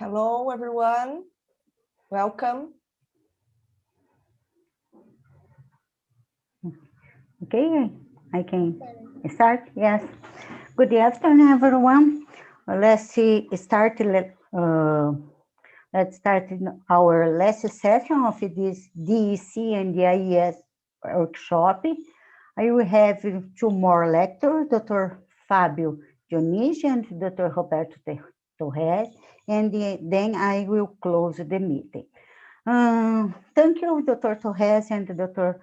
Hello, everyone. Welcome. Okay, I can start. Yes. Good afternoon, everyone. Let's start. Let's start our last session of this DEC and the AES workshop. I will have two more lectures, Dr. Fabio Dionigi and Dr. Roberto Torresi, and then I will close the meeting. Thank you, Dr. Torresi and Dr.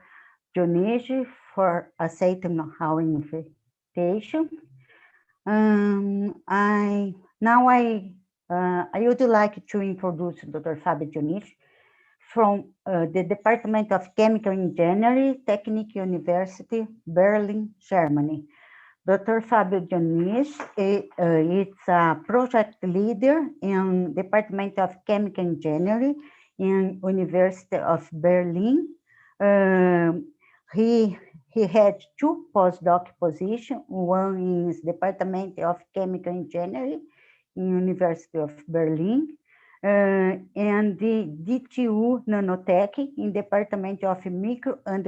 Dionigi, for accepting our invitation. I would like to introduce Dr. Fabio Dionigi from the Department of Chemical Engineering, Technische University, Berlin, Germany. Dr. Fabio Dionigi is a project leader in Department of Chemical Engineering in University of Berlin. He had two postdoc positions, one in Department of Chemical Engineering in University of Berlin, and the DTU Nanotech in Department of Micro and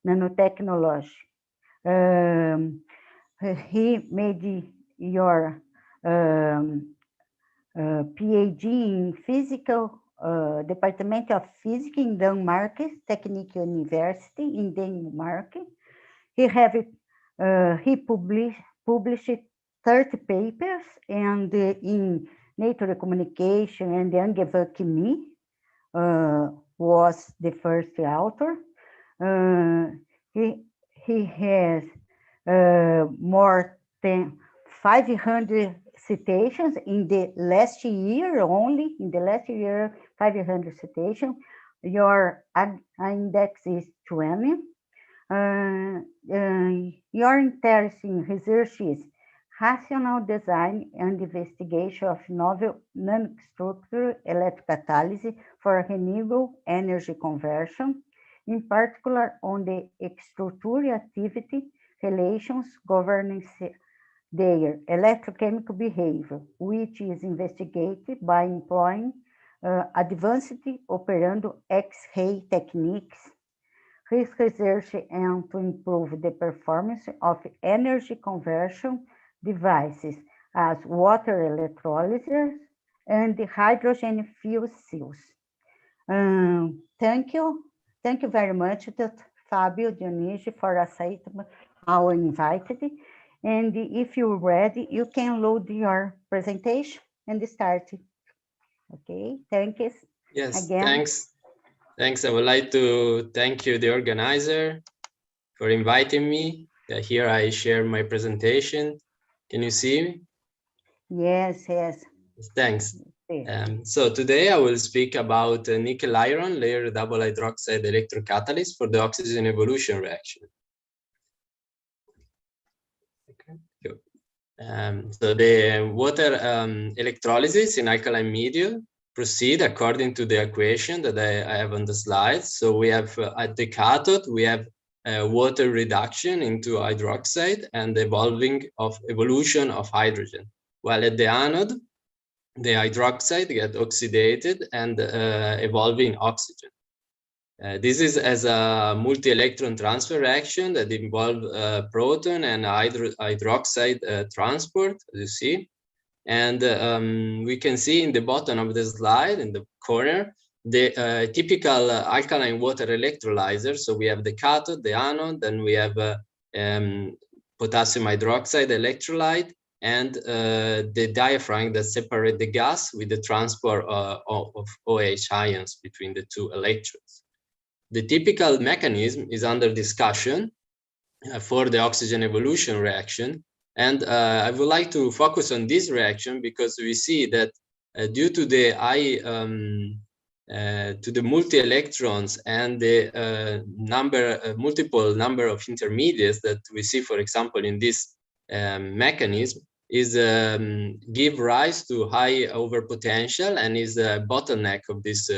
Nanotechnology. He made your PhD in Physical Department of Physics in Denmark, Techenische University in Denmark. He published 30 papers, and in Nature Communication and Young Chemie was the first author. He has more than 500 citations in the last year, only in the last year, 500 citations. Your index is 20. Your interest in research is rational design and investigation of novel nanostructure electrocatalysis for renewable energy conversion, in particular on the structure activity relations governing their electrochemical behavior, which is investigated by employing advanced operando X-ray techniques. His research aims to improve the performance of energy conversion devices as water electrolyzers and hydrogen fuel cells. Thank you very much, Dr. Fabio Dionigi, for accepting our invite. And if you're ready, you can load your presentation and start. Okay, thank you. Yes, again. Thanks. Thanks. I would like to thank you, the organizer, for inviting me. Here I share my presentation. Can you see me? Yes. Thanks. So today I will speak about nickel iron layer double hydroxide electrocatalyst for the oxygen evolution reaction. So the water electrolysis in alkaline media proceed according to the equation that I have on the slide. So we have at the cathode, we have water reduction into hydroxide and the evolution of hydrogen. While at the anode, the hydroxide get oxidated and evolving oxygen. This is as a multi-electron transfer reaction that involves proton and hydroxide transport, as you see. And we can see in the bottom of the slide, in the corner, the typical alkaline water electrolyzer. So we have the cathode, the anode, then we have potassium hydroxide electrolyte, and the diaphragm that separate the gas with the transport of OH ions between the two electrodes. The typical mechanism is under discussion for the oxygen evolution reaction. And I would like to focus on this reaction because we see that due to the multi-electrons and the multiple number of intermediates that we see, for example, in this mechanism, is give rise to high overpotential and is a bottleneck of this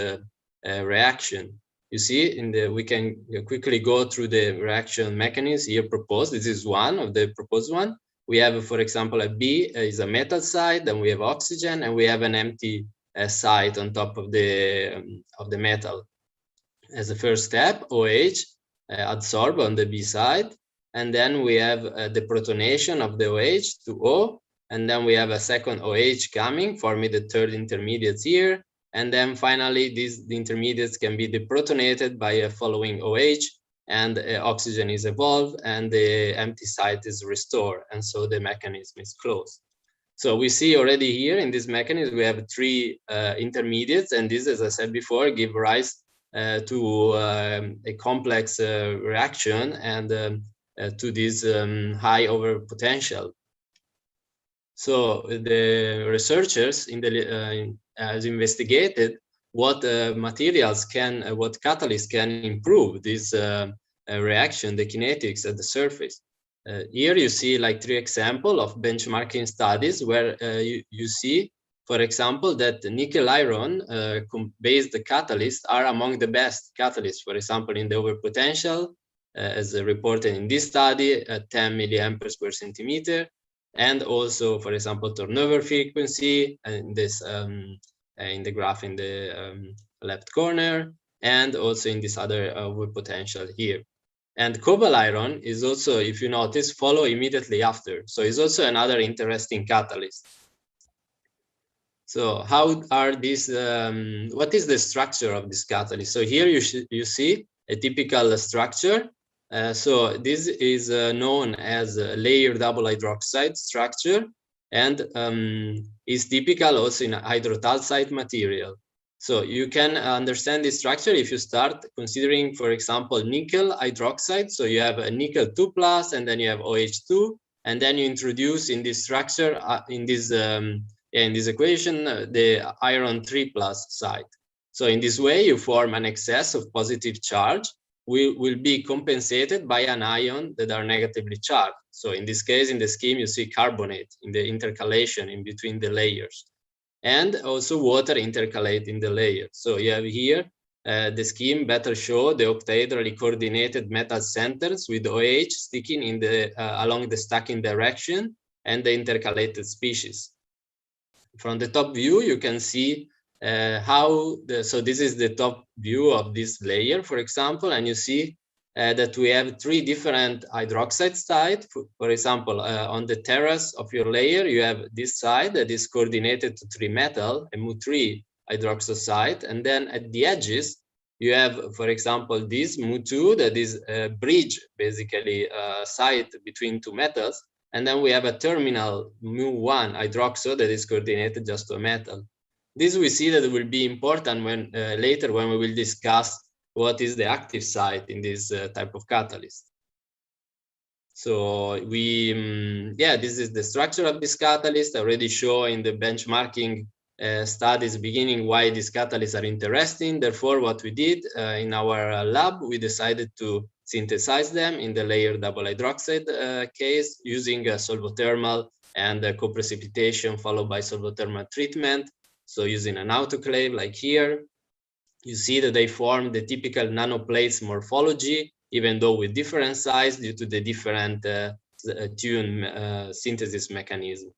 reaction. You see, we can quickly go through the reaction mechanism here proposed. This is one of the proposed one. we have, for example, a B is a metal side, then we have oxygen, and we have an empty site on top of the metal. As a first step, OH adsorb on the B side, and then we have the protonation of the OH to O, and then we have a second OH coming, forming the third intermediate here, and then finally the intermediates can be deprotonated by a following OH, and oxygen is evolved, and the empty site is restored, and so the mechanism is closed. So we see already here in this mechanism we have three intermediates, and this, as I said before, give rise to a complex reaction and to this high over potential. So the researchers has investigated what materials can, what catalysts can improve this reaction, the kinetics at the surface. Here you see like three examples of benchmarking studies where you see, for example, that nickel iron based catalysts are among the best catalysts, for example, in the overpotential, as reported in this study at 10 milliamperes per centimeter, and also, for example, turnover frequency in this in the graph in the left corner, and also in this other overpotential here. And cobalt iron is also, if you notice, follow immediately after. So it's also another interesting catalyst. So how are these, what is the structure of this catalyst? So here you see a typical structure. So this is known as a layer double hydroxide structure, and is typical also in hydrotalcite material. So you can understand this structure if you start considering, for example, nickel hydroxide. So you have a nickel 2+, and then you have OH2, and then you introduce in this structure, in this equation, the iron 3+ side. So in this way, you form an excess of positive charge, will be compensated by an ion that are negatively charged. So in this case, in the scheme, you see carbonate in the intercalation in between the layers, and also water intercalate in the layer. So you have here the scheme better show the octahedrally coordinated metal centers with OH sticking in the along the stacking direction and the intercalated species. From the top view, you can see so this is the top view of this layer, for example, and you see that we have three different hydroxide sites. For example, on the terrace of your layer, you have this side that is coordinated to 3 metal, a Mu3 hydroxide site, and then at the edges, you have, for example, this Mu2 that is a bridge, basically a site between 2 metals, and then we have a terminal Mu1 hydroxide that is coordinated just to a metal. This we see that it will be important when later when we will discuss what is the active site in this type of catalyst. So this is the structure of this catalyst. I already show in the benchmarking studies beginning why these catalysts are interesting. Therefore, what we did in our lab, we decided to synthesize them in the layer double hydroxide case using solvothermal and co-precipitation followed by solvothermal treatment. So using an autoclave like here, you see that they form the typical nanoplates morphology, even though with different size due to the different tune synthesis mechanism.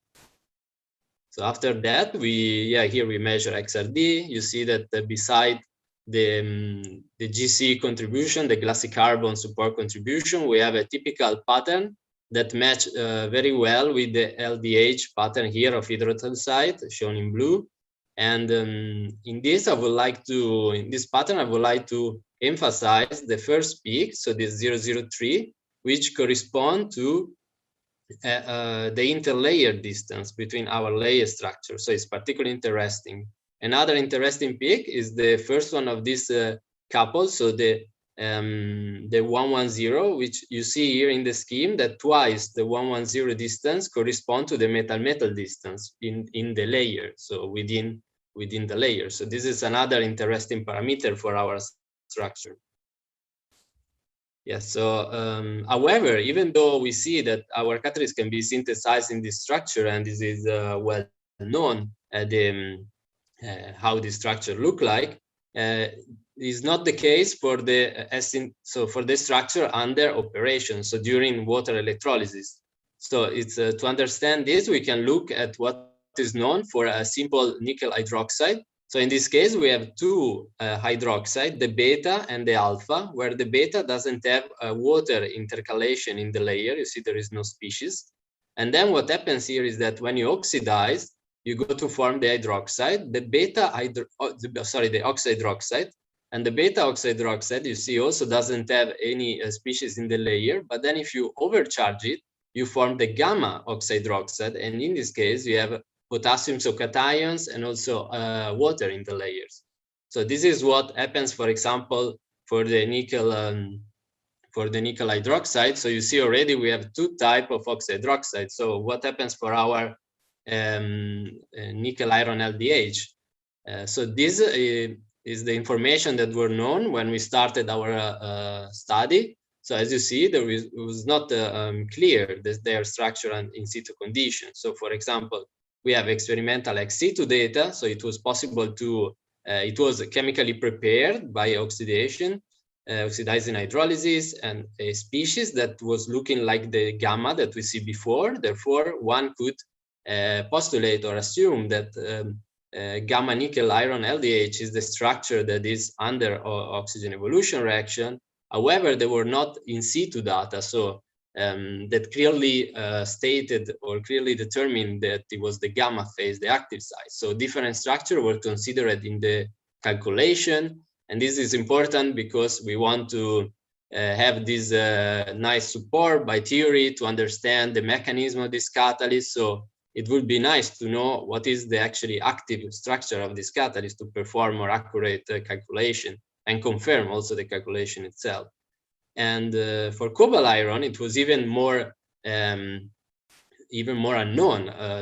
So after that, here we measure XRD. You see that beside the GC contribution, the glassy carbon support contribution, we have a typical pattern that match very well with the LDH pattern here of hydrotalcite shown in blue. And in this pattern, I would like to emphasize the first peak, so this 003, which correspond to the interlayer distance between our layer structure. So it's particularly interesting. Another interesting peak is the first one of this couple, so the 110, which you see here in the scheme, that twice the 110 distance correspond to the metal-metal distance in the layer, so within the layer. So this is another interesting parameter for our structure. Yes, so however, even though we see that our catalyst can be synthesized in this structure, and this is well known, how this structure look like, is not the case for the structure under operation, so during water electrolysis. So it's to understand this, we can look at what is known for a simple nickel hydroxide. So in this case, we have two hydroxide, the beta and the alpha, where the beta doesn't have water intercalation in the layer. You see there is no species. And then what happens here is that when you oxidize, you go to form the hydroxide, the oxidroxide. And the beta oxidroxide, you see, also doesn't have any species in the layer. But then if you overcharge it, you form the gamma oxidroxide. And in this case, you have potassium so cations and also water in the layers. So this is what happens, for example, for the nickel hydroxide. So you see already we have two types of oxidroxide. So what happens for our nickel iron LDH? So this is the information that were known when we started our study. So as you see, it was not clear their structure and in situ conditions. So for example, we have experimental ex situ data. So it was possible to, it was chemically prepared by oxidation, oxidizing hydrolysis, and a species that was looking like the gamma that we see before. Therefore, one could postulate or assume that gamma nickel iron LDH is the structure that is under oxygen evolution reaction. However, they were not in situ data, so that clearly stated or clearly determined that it was the gamma phase, the active site. So different structures were considered in the calculation, and this is important because we want to have this nice support by theory to understand the mechanism of this catalyst. So it would be nice to know what is the actually active structure of this catalyst to perform more accurate calculation and confirm also the calculation itself. And for cobalt iron, it was even more unknown,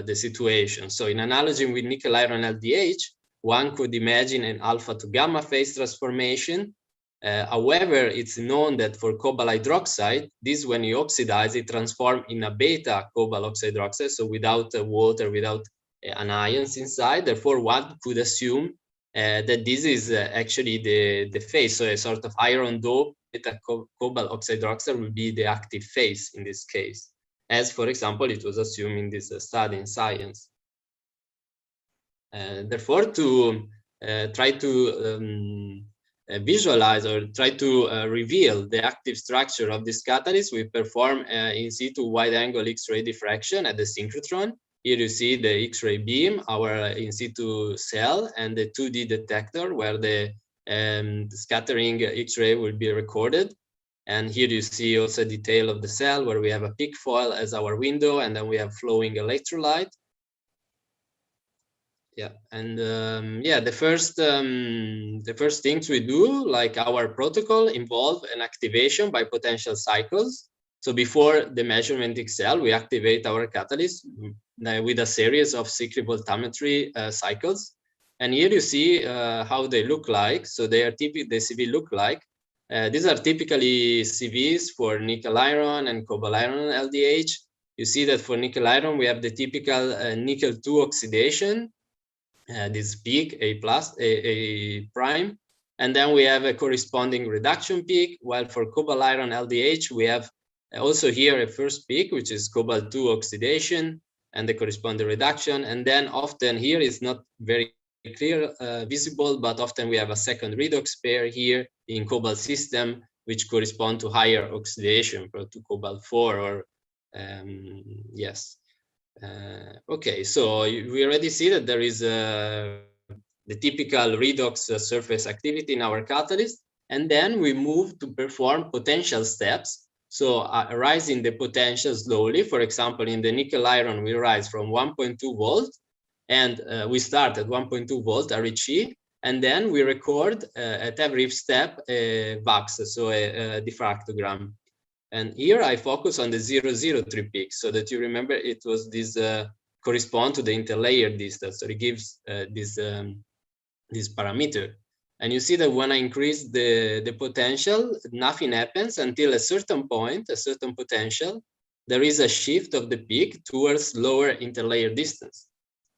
the situation. So in analogy with nickel iron LDH, one could imagine an alpha to gamma phase transformation. However, it's known that for cobalt hydroxide, this when you oxidize, it transforms in a beta cobalt oxidroxide, so without water, without anions inside. Therefore, one could assume that this is actually the phase, so a sort of iron dope beta cobalt oxidroxide will be the active phase in this case, as for example, it was assumed in this study in Science. Therefore, to try to visualize or try to reveal the active structure of this catalyst, we perform in situ wide-angle X-ray diffraction at the synchrotron. Here you see the X-ray beam, our in situ cell, and the 2D detector where the scattering X-ray will be recorded. And here you see also detail of the cell where we have a peak foil as our window, and then we have flowing electrolyte. Yeah, and yeah, the first things we do, like our protocol, involve an activation by potential cycles. So before the measurement itself, we activate our catalyst with a series of cyclic voltammetry cycles. And here you see how they look like. So they are typically, the CV look like. These are typically CVs for nickel iron and cobalt iron LDH. You see that for nickel iron, we have the typical nickel 2 oxidation, this peak, A+, A prime. And then we have a corresponding reduction peak, while for cobalt iron LDH, we have also here a first peak, which is cobalt 2 oxidation and the corresponding reduction. And then often here is not very clear, visible, but often we have a second redox pair here in cobalt system, which correspond to higher oxidation to cobalt 4 or yes. Okay, so we already see that there is the typical redox surface activity in our catalyst, and then we move to perform potential steps. So rising the potential slowly. For example, in the nickel iron, we rise from 1.2 volt, and we start at 1.2 volt RHE, and then we record at every step a VAX, so a diffractogram. And here I focus on the 003 peak, so that you remember it was this correspond to the interlayer distance. So it gives this parameter. And you see that when I increase the potential, nothing happens until a certain point, a certain potential, there is a shift of the peak towards lower interlayer distance.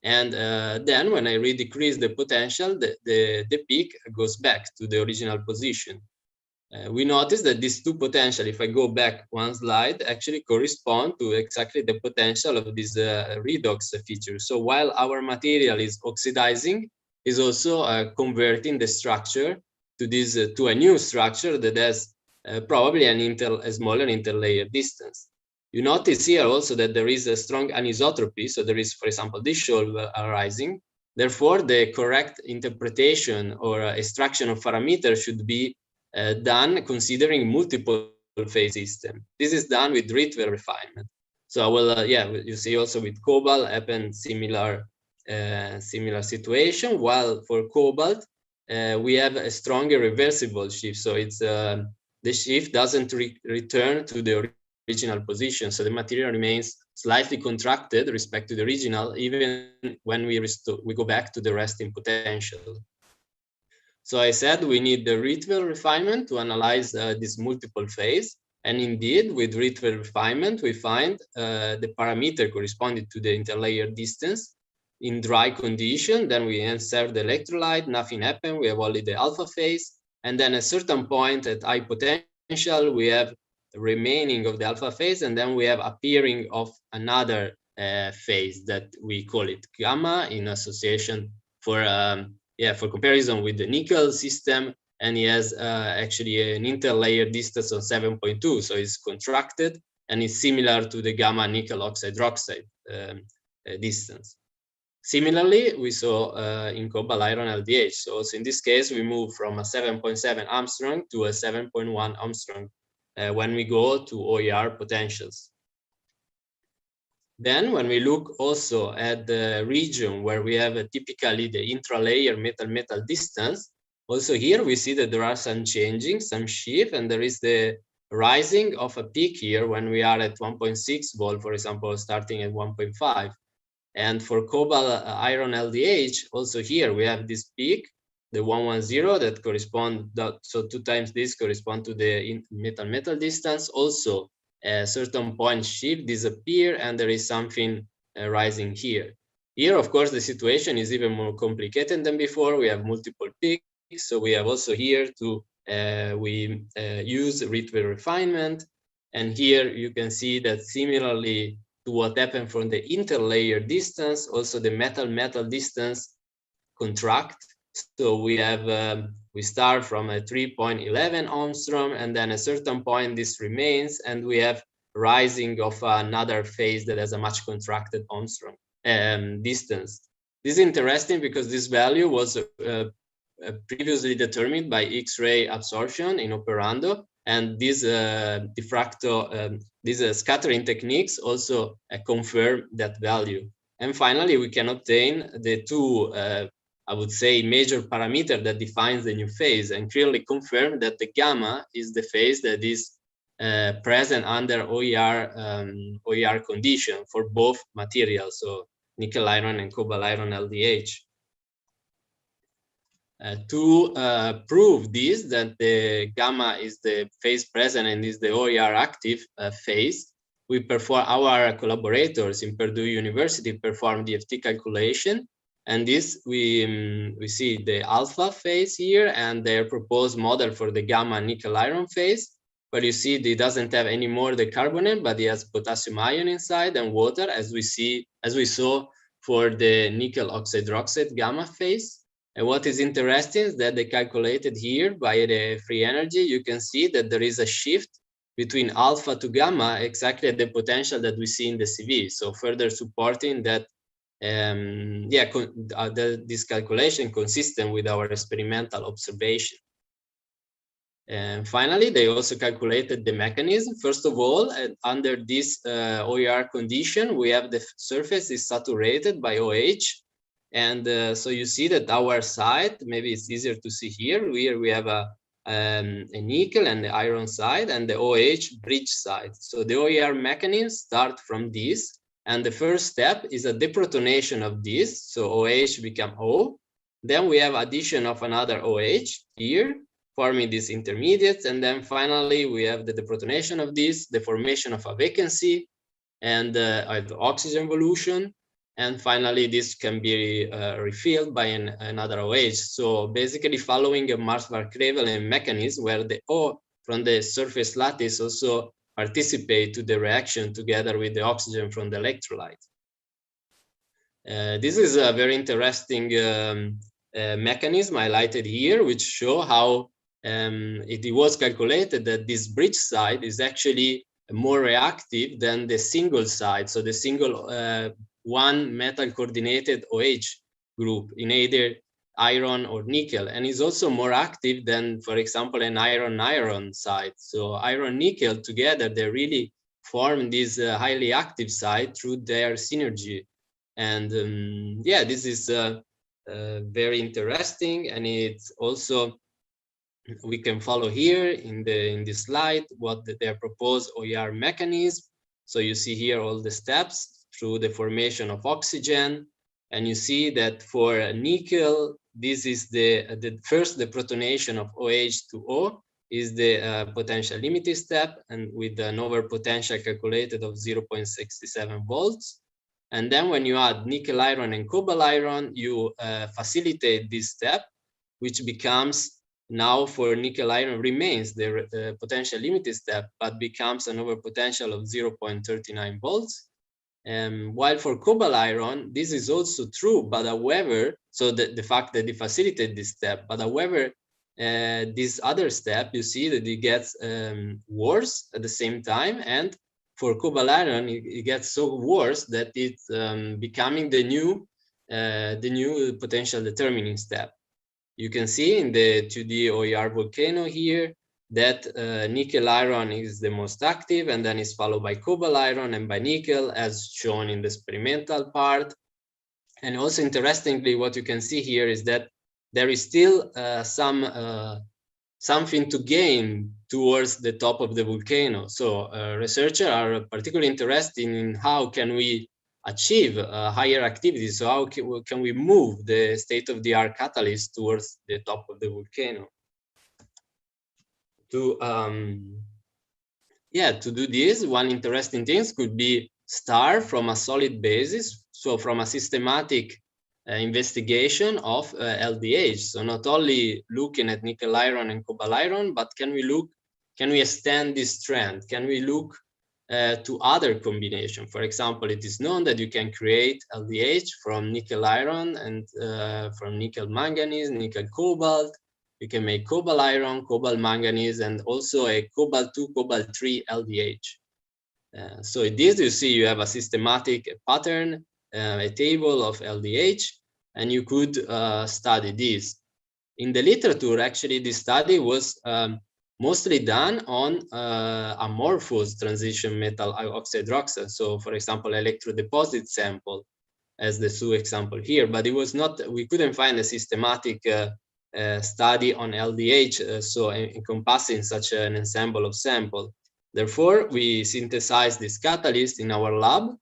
And then when I decrease the potential, the peak goes back to the original position. we notice that these two potential, if I go back one slide, actually correspond to exactly the potential of this redox feature. So while our material is oxidizing, is also converting the structure to this to a new structure that has probably a smaller interlayer distance. You notice here also that there is a strong anisotropy. So there is, for example, this shoal arising. Therefore, the correct interpretation or extraction of parameters should be done considering multiple phase system. This is done with Rietveld refinement. So I will, yeah, you see also with cobalt happen similar situation. While for cobalt, we have a stronger reversible shift. So it's the shift doesn't return to the original position. So the material remains slightly contracted with respect to the original, even when we go back to the resting potential. So I said we need the Rietveld refinement to analyze this multiple phase. And indeed, with Rietveld refinement, we find the parameter corresponding to the interlayer distance in dry condition. Then we insert the electrolyte, nothing happened. We have only the alpha phase. And then at a certain point at high potential, we have the remaining of the alpha phase. And then we have appearing of another phase that we call it gamma in association for for comparison with the nickel system, and he has actually an interlayer distance of 7.2, so it's contracted and it's similar to the gamma nickel oxide hydroxide distance. Similarly, we saw in cobalt iron LDH. So also in this case, we move from a 7.7 Armstrong to a 7.1 Armstrong when we go to OER potentials. Then when we look also at the region where we have typically the intralayer metal-metal distance, also here we see that there are some changing, some shift, and there is the rising of a peak here when we are at 1.6 volt, for example, starting at 1.5. And for cobalt iron LDH, also here we have this peak, the 110 that correspond, so 2 times this correspond to the metal-metal distance. Also, a certain point shift disappear and there is something rising here. Here, of course, the situation is even more complicated than before. We have multiple peaks, so we have also here to use Rietveld refinement, and here you can see that similarly to what happened from the interlayer distance, also the metal-metal distance contract. So we have we start from a 3.11 Armstrong, and then at a certain point this remains, and we have rising of another phase that has a much contracted Armstrong distance. This is interesting because this value was previously determined by X-ray absorption in operando, and these these scattering techniques also confirm that value. And finally, we can obtain the two I would say major parameter that defines the new phase, and clearly confirm that the gamma is the phase that is present under OER condition for both materials, so nickel iron and cobalt iron LDH. To prove this, that the gamma is the phase present and is the OER active phase, we perform, our collaborators in Purdue University perform DFT calculation. And this, we see the alpha phase here and their proposed model for the gamma nickel iron phase, where you see it doesn't have any more the carbonate, but it has potassium ion inside and water, as we saw for the nickel oxide hydroxide gamma phase. And what is interesting is that they calculated here by the free energy, you can see that there is a shift between alpha to gamma exactly at the potential that we see in the CV. So further supporting that this calculation consistent with our experimental observation. And finally, they also calculated the mechanism. First of all, under this OER condition, we have the surface is saturated by OH. And so you see that our side, maybe it's easier to see here, we have a nickel and the iron side and the OH bridge side. So the OER mechanism start from this. And the first step is a deprotonation of this. So OH become O. Then we have addition of another OH here, forming these intermediates. And then finally, we have the deprotonation of this, the formation of a vacancy, and the oxygen evolution. And finally, this can be refilled by another OH. So basically following a Mars-Vark-Revelen mechanism where the O from the surface lattice also participate to the reaction together with the oxygen from the electrolyte. This is a very interesting mechanism highlighted here, which show how it was calculated that this bridge side is actually more reactive than the single side. So the single one metal coordinated OH group in either iron or nickel, and is also more active than, for example, an iron-iron side. So iron-nickel together, they really form this highly active side through their synergy. And yeah, this is very interesting, and it's also, we can follow here in this slide what their proposed OER mechanism. So you see here all the steps through the formation of oxygen, and you see that for nickel, this is the protonation of OH to O is the potential limiting step, and with an over potential calculated of 0.67 volts. And then when you add nickel iron and cobalt iron, you facilitate this step, which becomes now for nickel iron remains the potential limited step, but becomes an over potential of 0.39 volts. While for cobalt iron, this is also true, but however, so the fact that it facilitates this step, but however, this other step, you see that it gets worse at the same time, and for cobalt iron, it gets so worse that it's becoming the new potential determining step. You can see in the 2D OER volcano here that nickel iron is the most active, and then is followed by cobalt iron and by nickel, as shown in the experimental part. And also interestingly, what you can see here is that there is still something to gain towards the top of the volcano. So researchers are particularly interested in how can we achieve higher activity. So how can we move the state-of-the-art catalyst towards the top of the volcano? To do this, one interesting thing could be start from a solid basis, so from a systematic investigation of LDH. So not only looking at nickel iron and cobalt iron, but can we extend this trend? Can we look to other combination? For example, it is known that you can create LDH from nickel iron and from nickel manganese, nickel cobalt. You can make cobalt iron, cobalt manganese, and also a cobalt 2, cobalt 3 LDH. So in this, you see you have a systematic pattern, a table of LDH, and you could study this. In the literature, actually, this study was mostly done on amorphous transition metal oxide hydroxide. So, for example, electrodeposit sample, as the two example here, but it was not, we couldn't find a systematic study on LDH, so encompassing such an ensemble of sample. Therefore, we synthesized this catalyst in our lab,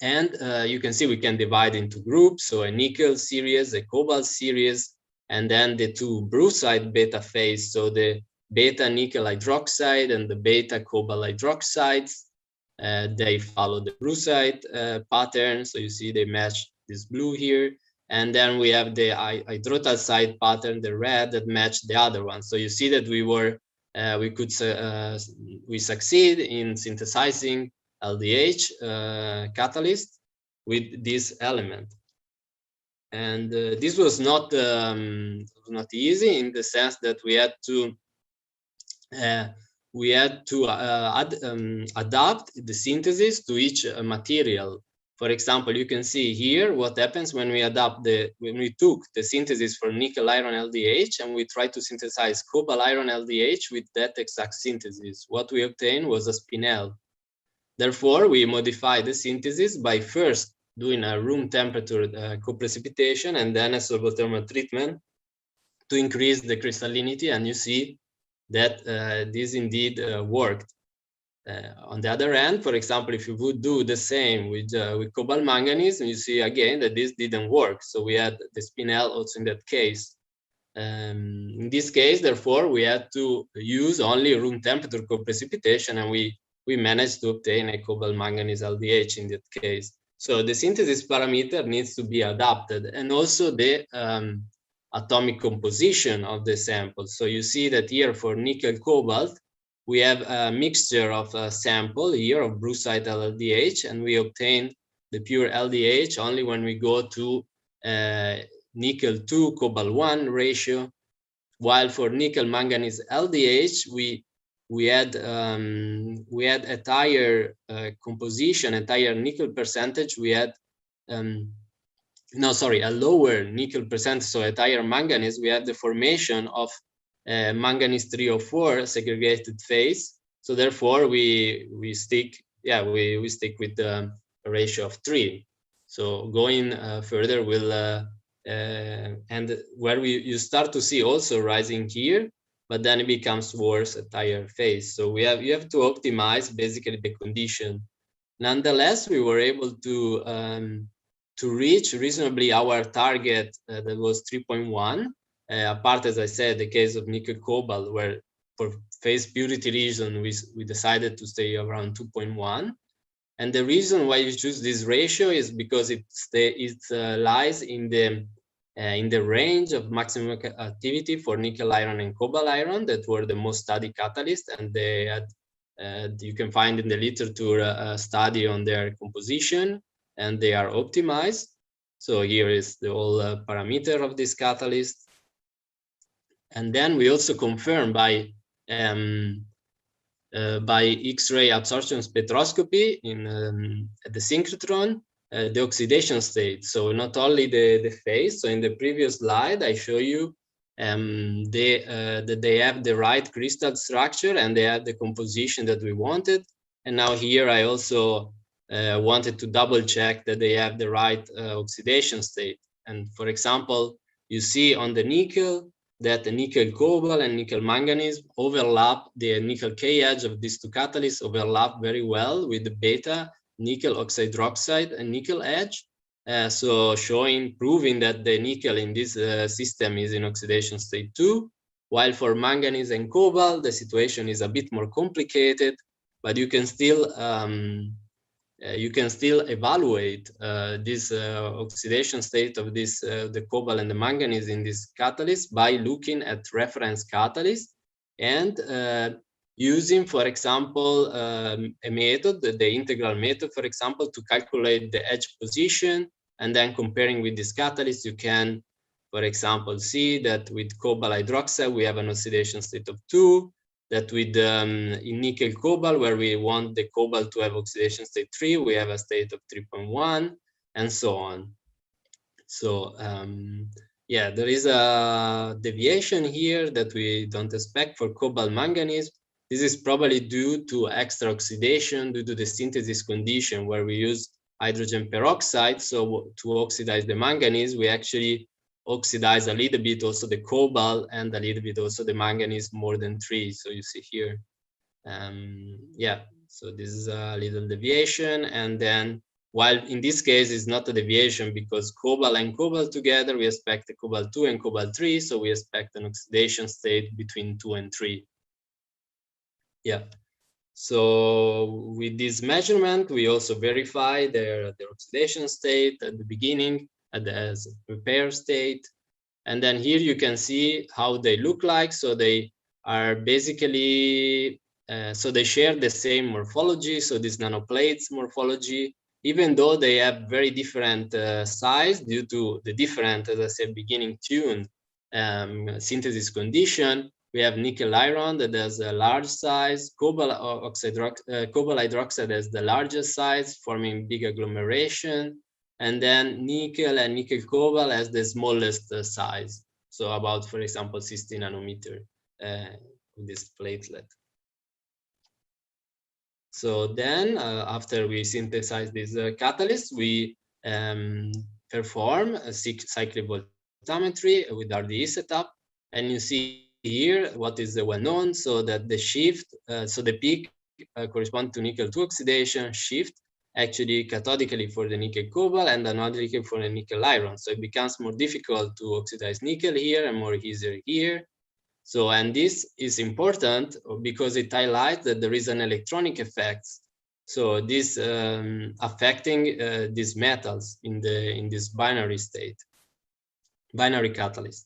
and you can see we can divide into groups, so a nickel series, a cobalt series, and then the two brucide beta phase, so the beta nickel hydroxide and the beta cobalt hydroxides. They follow the brucide pattern, so you see they match this blue here. And then we have the hydroxide pattern, the red, that matched the other one. So you see that we succeed in synthesizing LDH catalyst with this element. And this was not easy, in the sense that we had to adapt the synthesis to each material. For example, you can see here what happens when we took the synthesis for nickel iron LDH and we tried to synthesize cobalt iron LDH with that exact synthesis. What we obtained was a spinel. Therefore, we modified the synthesis by first doing a room temperature co-precipitation and then a isobothermal treatment to increase the crystallinity, and you see that this indeed worked. On the other hand, for example, if you would do the same with cobalt manganese, you see again that this didn't work. So we had the spinel also in that case. In this case, therefore, we had to use only room temperature co-precipitation, and we managed to obtain a cobalt manganese LDH in that case. So the synthesis parameter needs to be adapted, and also the atomic composition of the sample. So you see that here for nickel cobalt, we have a mixture of a sample here of brucite LDH, and we obtain the pure LDH only when we go to nickel 2 cobalt 1 ratio, while for nickel manganese LDH we had a higher composition, a higher nickel percentage. We had a lower nickel percentage, so at higher manganese, we had the formation of manganese 304 segregated phase. So therefore, we stick with the ratio of 3. So going further, we'll and where you start to see also rising here, but then it becomes worse at higher phase. So you have to optimize basically the condition. Nonetheless, we were able to reach reasonably our target that was 3.1. Apart, as I said, the case of nickel cobalt, where for phase purity reason we decided to stay around 2.1. And the reason why you choose this ratio is because it lies in the range of maximum activity for nickel iron and cobalt iron that were the most studied catalysts, and they had you can find in the literature a study on their composition, and they are optimized. So here is the whole parameter of this catalyst. And then we also confirm by X-ray absorption spectroscopy at the synchrotron the oxidation state. So not only the phase. So in the previous slide I show you that they have the right crystal structure and they have the composition that we wanted. And now here I also wanted to double check that they have the right oxidation state. And for example, you see on the nickel that the nickel cobalt and nickel manganese overlap. The nickel K edge of these two catalysts overlap very well with the beta nickel oxide hydroxide and nickel edge. So proving that the nickel in this system is in oxidation state 2, while for manganese and cobalt the situation is a bit more complicated, but you can still evaluate this oxidation state of this the cobalt and the manganese in this catalyst by looking at reference catalyst and using, for example, a method, the integral method, for example, to calculate the edge position, and then comparing with this catalyst, you can, for example, see that with cobalt hydroxide we have an oxidation state of 2. That with in nickel cobalt, where we want the cobalt to have oxidation state 3, we have a state of 3.1, and so on. So yeah, there is a deviation here that we don't expect for cobalt manganese. This is probably due to extra oxidation due to the synthesis condition where we use hydrogen peroxide. So to oxidize the manganese, we actually oxidize a little bit also the cobalt and a little bit also the manganese more than 3. So you see here, yeah, so this is a little deviation. And then while in this case it's not a deviation because cobalt and cobalt together, we expect the cobalt 2 and cobalt 3. So we expect an oxidation state between 2 and 3. Yeah. So with this measurement, we also verify their oxidation state at the beginning as a repair state. And then here you can see how they look like. So they are basically, so they share the same morphology. So this nanoplates morphology, even though they have very different size due to the different, as I said, beginning tuned synthesis condition. We have nickel iron that has a large size, cobalt hydroxide has the largest size, forming big agglomeration. And then nickel and nickel cobalt has the smallest size. So about, for example, 60 nanometer this platelet. So then after we synthesize this catalyst, we perform a cyclic voltammetry with RDE setup. And you see here what is well known, so that the shift, so the peak corresponds to nickel 2 oxidation, shift actually cathodically for the nickel cobalt and anodically for the nickel iron. So it becomes more difficult to oxidize nickel here and more easier here. So, and this is important because it highlights that there is an electronic effect. So this affecting these metals in this binary state, binary catalyst.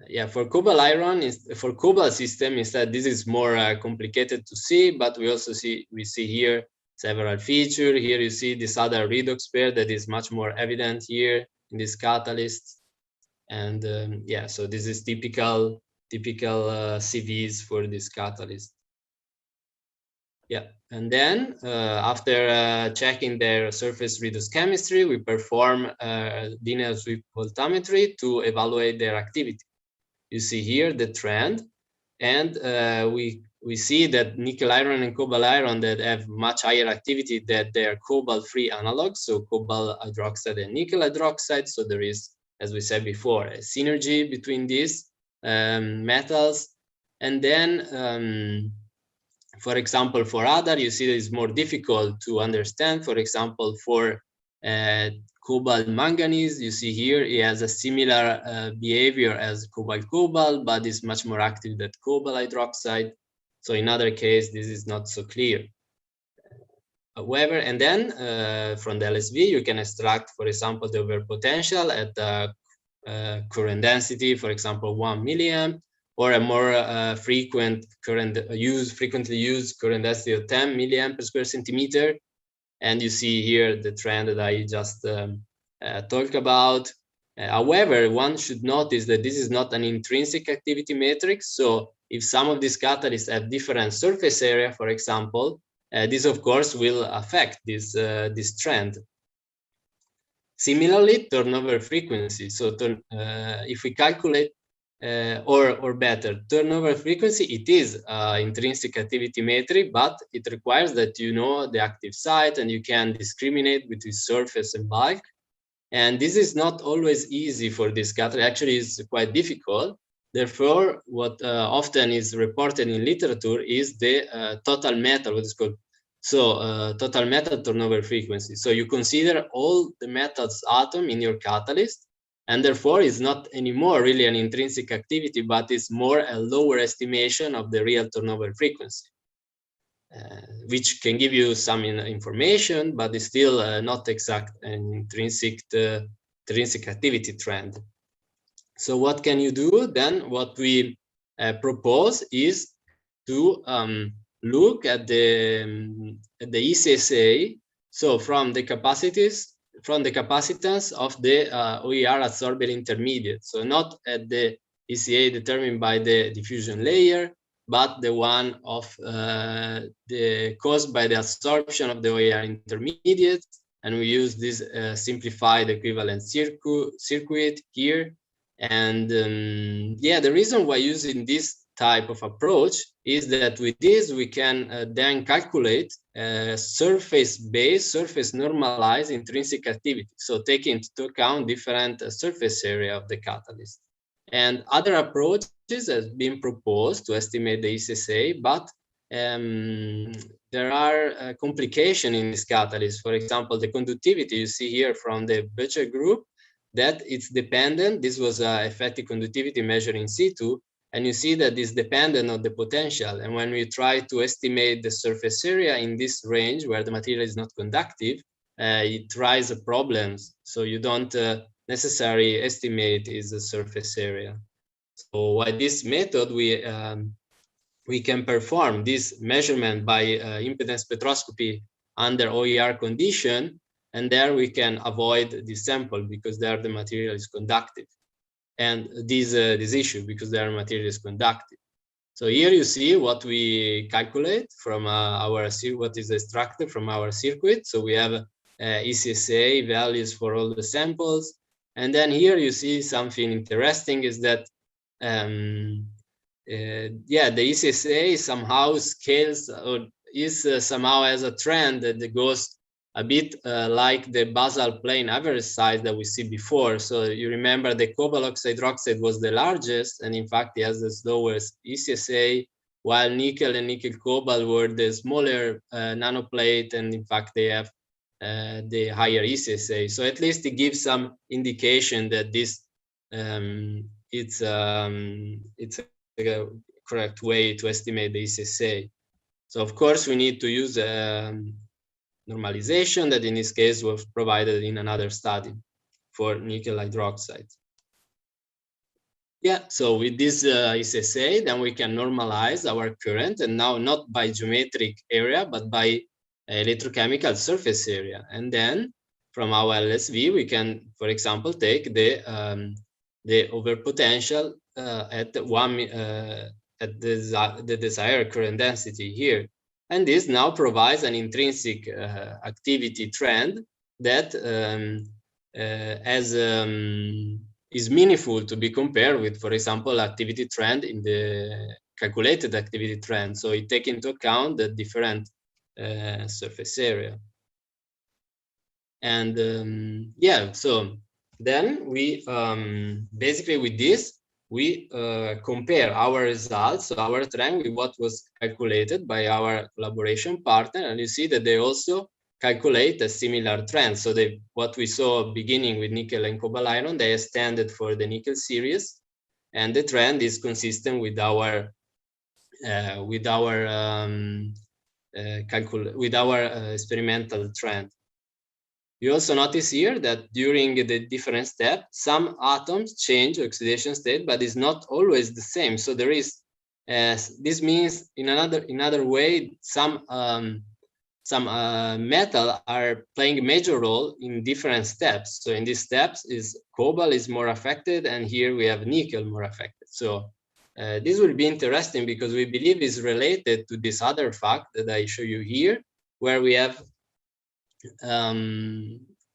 Yeah, for cobalt iron, for cobalt system instead, this is more complicated to see, but we also see here several features. Here you see this other redox pair that is much more evident here in this catalyst. And yeah, so this is typical CVs for this catalyst. Yeah, and then after checking their surface redox chemistry, we perform linear sweep voltammetry to evaluate their activity. You see here the trend, and we see that nickel iron and cobalt iron that have much higher activity than their cobalt-free analogs, so cobalt hydroxide and nickel hydroxide. So there is, as we said before, a synergy between these metals. And then, for example, for other, you see that it's more difficult to understand. For example, for cobalt manganese, you see here it has a similar behavior as cobalt, but is much more active than cobalt hydroxide. So in other case, this is not so clear. However, and then from the LSV, you can extract, for example, the overpotential at the current density, for example, 1 milliamp, or a more frequently used current density of 10 milliamp per square centimeter. And you see here the trend that I just talked about. However, one should notice that this is not an intrinsic activity matrix. So if some of these catalysts have different surface area, for example, this of course will affect this trend. Similarly, turnover frequency. So if we calculate, or better, turnover frequency, it is intrinsic activity metric, but it requires that you know the active site and you can discriminate between surface and bulk. And this is not always easy for this catalyst. Actually, it's quite difficult. Therefore, what often is reported in literature is the total metal, what is called. So total metal turnover frequency. So you consider all the metals atom in your catalyst, and therefore it's not anymore really an intrinsic activity, but it's more a lower estimation of the real turnover frequency, which can give you some information, but it's still not exact an intrinsic activity trend. So what can you do then? What we propose is to look at the ECSA. So from the capacitance of the OER adsorbed intermediate. So not at the ECA determined by the diffusion layer, but the one of the caused by the absorption of the OER intermediate. And we use this simplified equivalent circuit here. And yeah, the reason why using this type of approach is that with this we can then calculate surface normalized intrinsic activity, so taking into account different surface area of the catalyst. And other approaches have been proposed to estimate the ECSA, but there are complications in this catalyst. For example, the conductivity you see here from the Becher group, that it's dependent. This was effective conductivity measured in situ, and you see that it's dependent on the potential. And when we try to estimate the surface area in this range where the material is not conductive, it raises problems. So you don't necessarily estimate is the surface area. So by this method, we can perform this measurement by impedance spectroscopy under OER condition, and there we can avoid this sample because there the material is conductive, and this issue because their material is conductive. So here you see what we calculate from what is extracted from our circuit. So we have ECSA values for all the samples, and then here you see something interesting is that yeah, the ECSA somehow scales or is somehow has a trend that goes a bit like the basal plane average size that we see before. So you remember the cobalt oxide hydroxide was the largest, and in fact it has the lowest ECSA, while nickel and nickel cobalt were the smaller nanoplate, and in fact they have the higher ECSA. So at least it gives some indication that this it's a correct way to estimate the ECSA. So of course we need to use normalization that in this case was provided in another study for nickel hydroxide. Yeah, so with this SSA, then we can normalize our current, and now not by geometric area, but by electrochemical surface area. And then from our LSV, we can, for example, take the overpotential at the desired current density here. And this now provides an intrinsic activity trend that is meaningful to be compared with, for example, activity trend in the calculated activity trend. So it takes into account the different surface area. And yeah, so then we basically with this, we compare our results, so our trend, with what was calculated by our collaboration partner. And you see that they also calculate a similar trend. So what we saw beginning with nickel and cobalt iron, they extended for the nickel series, and the trend is consistent with our experimental trend. You also notice here that during the different steps, some atoms change oxidation state, but it's not always the same. So there is, this means in another way, some metal are playing a major role in different steps. So in these steps, cobalt is more affected, and here we have nickel more affected. So this will be interesting because we believe is related to this other fact that I show you here, where we have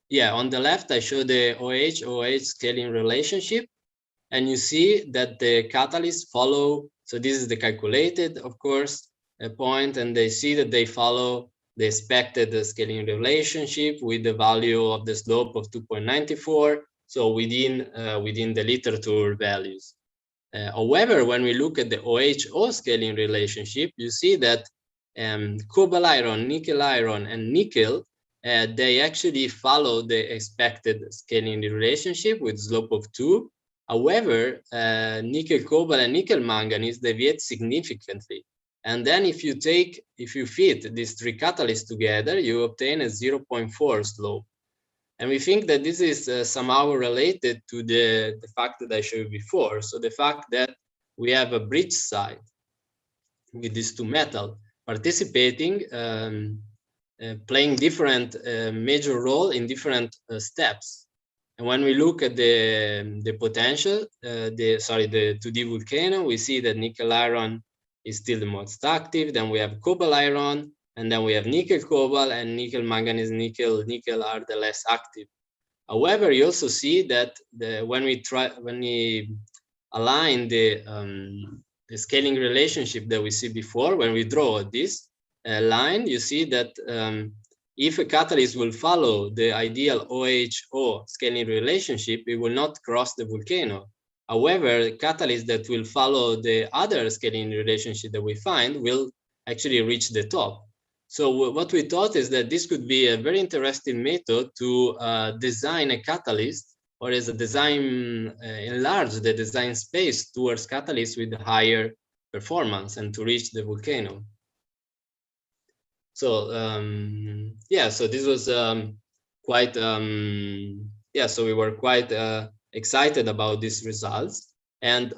yeah, on the left I show the OH scaling relationship, and you see that the catalysts follow. So this is the calculated, of course, point, and they see that they follow the expected scaling relationship with the value of the slope of 2.94, so within the literature values. However, when we look at the OH scaling relationship, you see that cobalt iron, nickel iron, and nickel, they actually follow the expected scaling relationship with slope of 2. However, nickel cobalt and nickel manganese deviate significantly. And then if you fit these three catalysts together, you obtain a 0.4 slope. And we think that this is somehow related to the fact that I showed before. So the fact that we have a bridge side with these two metals participating, playing different major role in different steps. And when we look at the potential, the 2D volcano, we see that nickel iron is still the most active. Then we have cobalt iron, and then we have nickel cobalt, and nickel manganese nickel are the less active. However, you also see that when we align the scaling relationship that we see before, when we draw this line, you see that if a catalyst will follow the ideal OH-O scaling relationship, it will not cross the volcano. However, catalysts that will follow the other scaling relationship that we find will actually reach the top. So what we thought is that this could be a very interesting method to design a catalyst, or as a design, enlarge the design space towards catalysts with higher performance and to reach the volcano. So yeah, so this was quite yeah, so we were quite excited about these results, and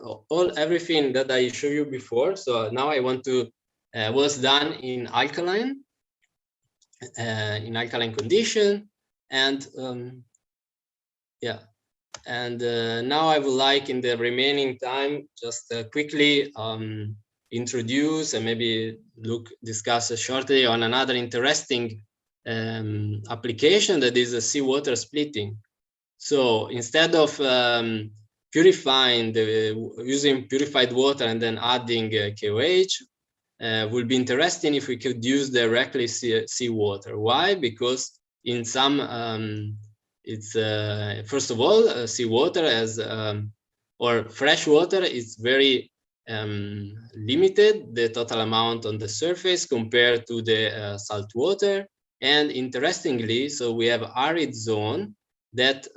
everything that I showed you before. So now I want to was done in alkaline condition, and yeah, and now I would like, in the remaining time, just quickly introduce and maybe discuss shortly on another interesting application, that is seawater splitting. So instead of using purified water and then adding KOH, would be interesting if we could use directly seawater. Why? Because in some, it's first of all, seawater or fresh water is very limited, the total amount on the surface compared to the salt water. And interestingly, so we have arid zone that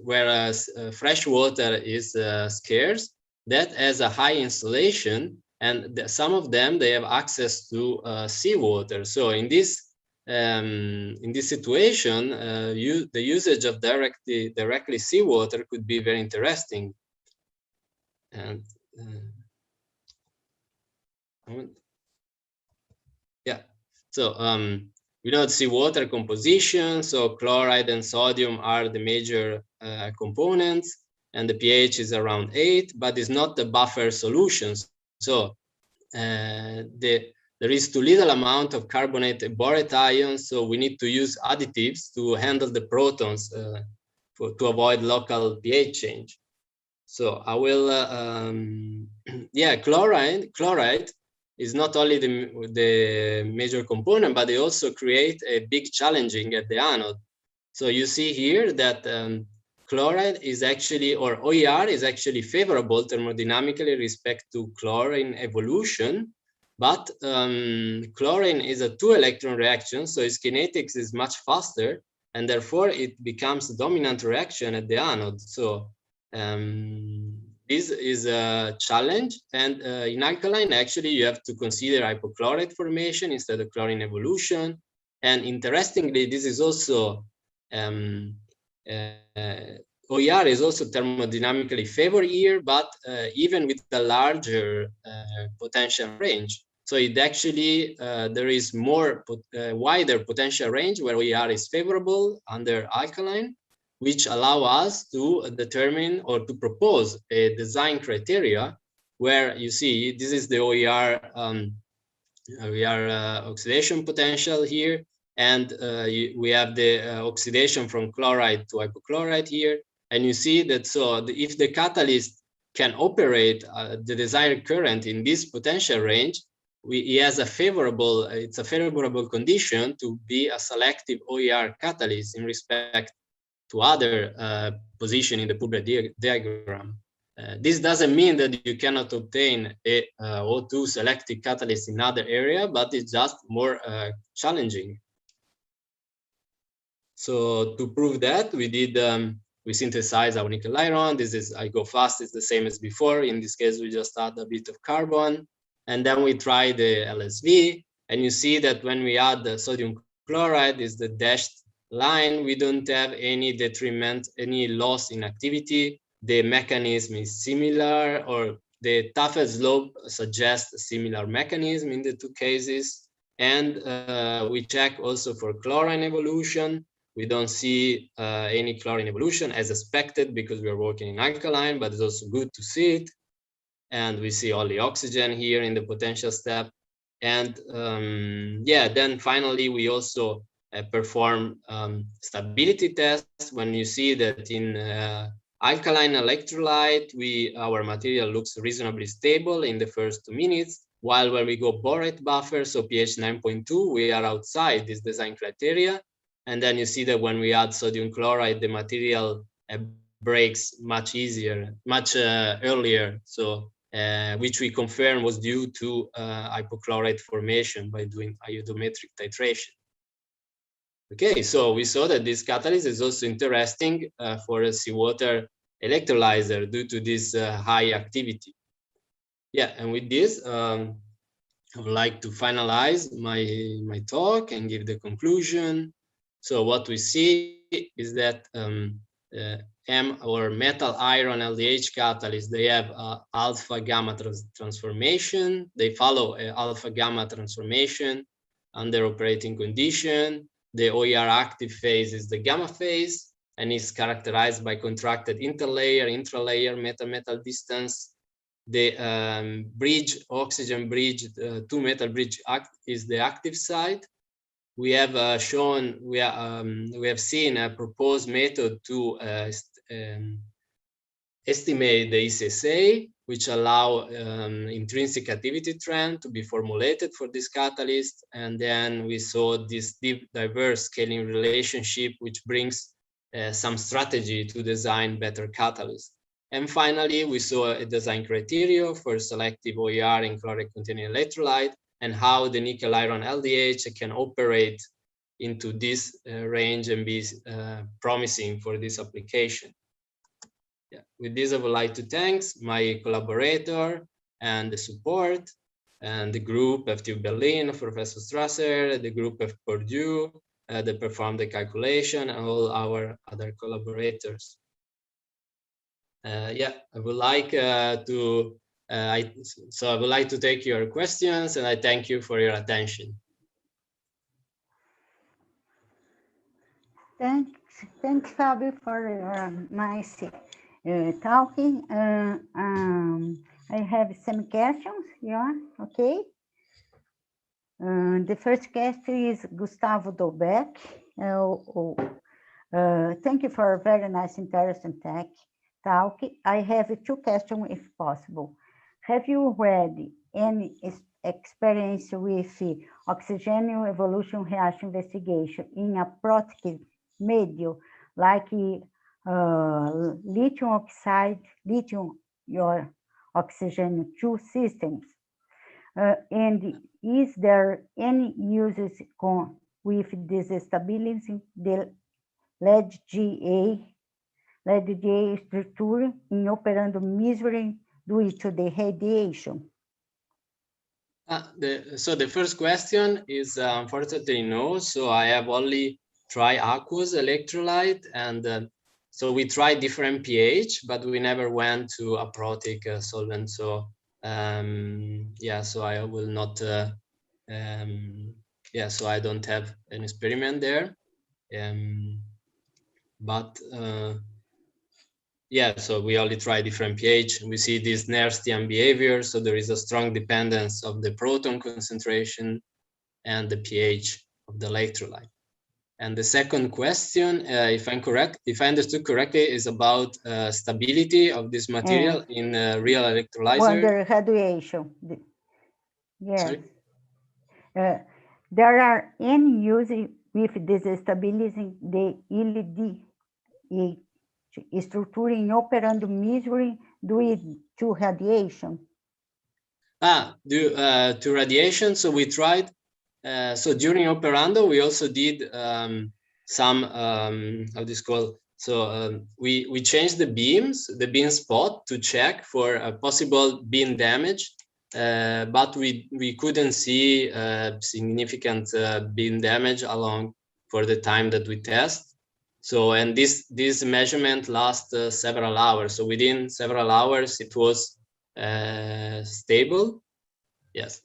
whereas fresh water is scarce, that has a high insulation, and some of them, they have access to seawater. So in this situation, the usage of directly seawater could be very interesting. And yeah, so we know seawater composition. So chloride and sodium are the major components, and the pH is around 8, but it's not the buffer solutions. So there is too little amount of carbonate and borate ions, so we need to use additives to handle the protons to avoid local pH change. So I will, yeah, chloride is not only the major component, but they also create a big challenging at the anode. So you see here that chloride is actually, or OER is actually favorable thermodynamically respect to chlorine evolution, but chlorine is a 2-electron reaction, so its kinetics is much faster, and therefore it becomes the dominant reaction at the anode. So this is a challenge, and in alkaline, actually, you have to consider hypochlorite formation instead of chlorine evolution. And interestingly, this is also OER is also thermodynamically favored here, but even with a larger potential range. So it actually, there is more wider potential range where OER is favorable under alkaline, which allow us to determine or to propose a design criteria where you see this is the OER oxidation potential here, and we have the oxidation from chloride to hypochlorite here, and you see that if the catalyst can operate the desired current in this potential range, it has a favorable, it's a favorable condition to be a selective OER catalyst in respect to other position in the Purber diagram. This doesn't mean that you cannot obtain a O2 selective catalyst in other area, but it's just more challenging. So to prove that, we synthesize our nickel iron. This is, I go fast, it's the same as before. In this case, we just add a bit of carbon, and then we try the LSV, and you see that when we add the sodium chloride, is the dashed line, we don't have any detriment, any loss in activity. The mechanism is similar, or the Tafel slope suggests a similar mechanism in the two cases. And we check also for chlorine evolution. We don't see any chlorine evolution as expected because we are working in alkaline, but it's also good to see it. And we see only oxygen here in the potential step. And yeah, then finally, we also perform stability tests. When you see that in alkaline electrolyte, our material looks reasonably stable in the first 2 minutes, while when we go borate buffer, so pH 9.2, we are outside this design criteria. And then you see that when we add sodium chloride, the material breaks much easier, much earlier. So which we confirm was due to hypochlorite formation by doing iodometric titration. Okay, so we saw that this catalyst is also interesting for a seawater electrolyzer due to this high activity. Yeah, and with this, I would like to finalize my talk and give the conclusion. So what we see is that M or metal iron LDH catalysts, they have alpha gamma transformation. They follow alpha gamma transformation under operating condition. The OER active phase is the gamma phase and is characterized by contracted interlayer, intralayer, metal-metal distance. The bridge, oxygen bridge, 2-metal bridge is the active side. We have shown, we have seen a proposed method to estimate the ECSA, which allow intrinsic activity trend to be formulated for this catalyst. And then we saw this deep diverse scaling relationship, which brings some strategy to design better catalysts. And finally, we saw a design criteria for selective OER in chloride-containing electrolyte, and how the nickel iron LDH can operate into this range and be promising for this application. Yeah. With this, I would like to thank my collaborator and the support, and the group FTU Berlin of Professor Strasser, the group of Purdue that performed the calculation, and all our other collaborators. Yeah, I would like to I would like to take your questions, and I thank you for your attention. Thanks, Fabio, for your nice talking. I have some questions. Yeah, okay. The first question is Gustavo Dolbeck. Thank you for a very nice, interesting talk. I have 2 questions, if possible. Have you had any experience with oxygen evolution reaction investigation in a protected medium like lithium oxide, lithium your oxygen 2 systems? And is there any uses with destabilizing the lead-GA structure in operando measuring due to the radiation? So the first question is unfortunately no. So I have only tried aqueous electrolyte, and so we tried different pH, but we never went to a protic solvent. So yeah, so I will not. Yeah, so I don't have an experiment there. But yeah, so we only try different pH. We see this Nerstian behavior, so there is a strong dependence of the proton concentration and the pH of the electrolyte. And the second question, if I'm correct, if I understood correctly, is about stability of this material in real electrolyzer. Under radiation. Yes. Sorry? There are any use with destabilizing the LDH structure in operando measuring due to radiation? Due to radiation. So we tried. So during operando, we also did some how this called. So we changed the beam spot to check for a possible beam damage, but we couldn't see significant beam damage along for the time that we test. So, and this measurement lasts several hours. So within several hours, it was stable. Yes.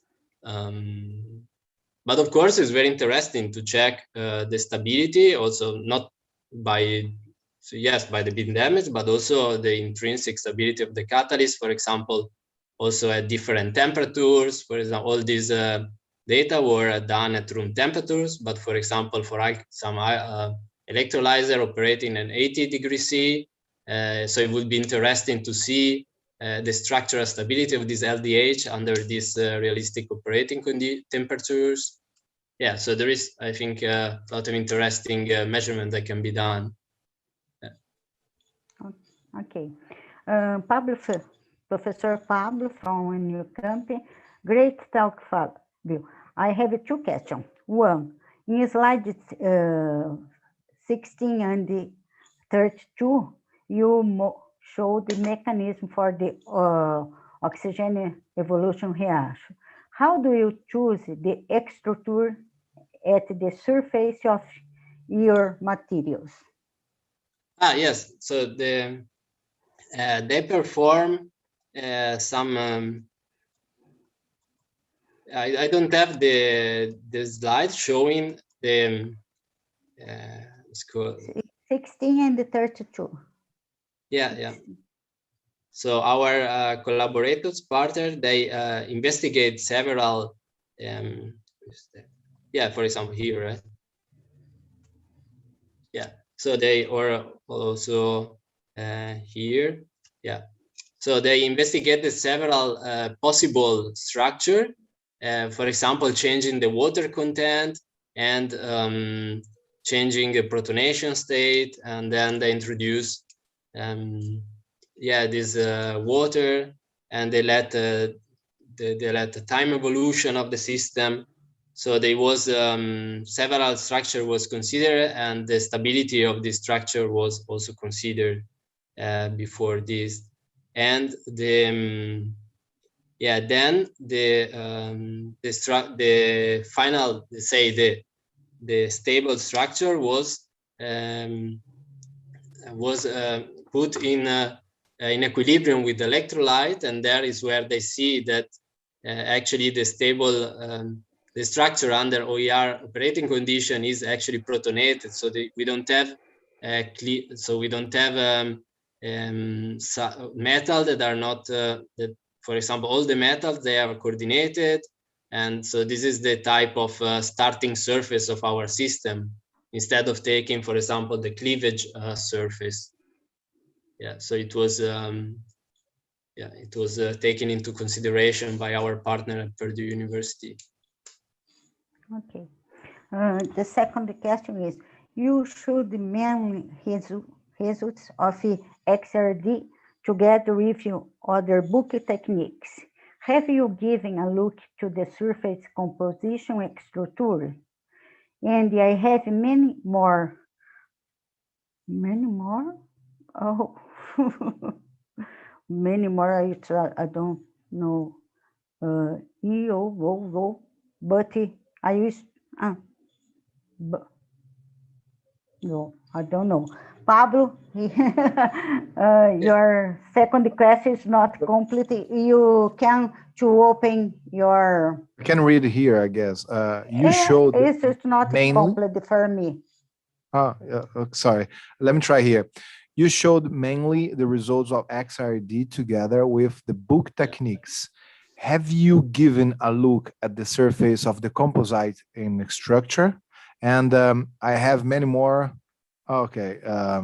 But of course, it's very interesting to check the stability, also not by, so yes, by the beam damage, but also the intrinsic stability of the catalyst, for example, also at different temperatures. For example, all these data were done at room temperatures, but for example, for some electrolyzer operating at 80 degrees C, so it would be interesting to see the structural stability of this LDH under these realistic operating temperatures. Yeah, so there is, I think, a lot of interesting measurement that can be done. Yeah. Okay. Professor Pablo from Unicamp, great talk, Fabio. I have 2 questions. One, in slide 16 and 32, you show the mechanism for the oxygen evolution reaction. How do you choose the structure at the surface of your materials? Yes, so they perform some. I don't have the slide showing the. It's called 16 and 32. Yeah, yeah. So our collaborators, partner, they investigate several. Yeah, for example, here, right? Yeah. So they are also here. Yeah. So they investigated several possible structure. For example, changing the water content and changing the protonation state, and then they introduce yeah, this water, and they let the time evolution of the system. So there was several structure was considered, and the stability of this structure was also considered before this. And the yeah, then the final, say the stable structure was put in equilibrium with the electrolyte, and there is where they see that actually the stable the structure under OER operating condition is actually protonated, so we don't have metal that are not that, for example, all the metals, they are coordinated, and so this is the type of starting surface of our system, instead of taking, for example, the cleavage surface. Yeah, so it was taken into consideration by our partner at Purdue University. Okay. The second question is, you should mainly results of XRD together with other book techniques. Have you given a look to the surface composition structure? And I have many more. Many more? Oh, many more. I don't know. But I use. No, I don't know. Pablo, your second question is not complete. You can to open your. I can read here, I guess. You showed. It's not mainly, complete for me. Oh, sorry. Let me try here. You showed mainly the results of XRD together with the book techniques. Have you given a look at the surface of the composite in structure? And I have many more. Okay. I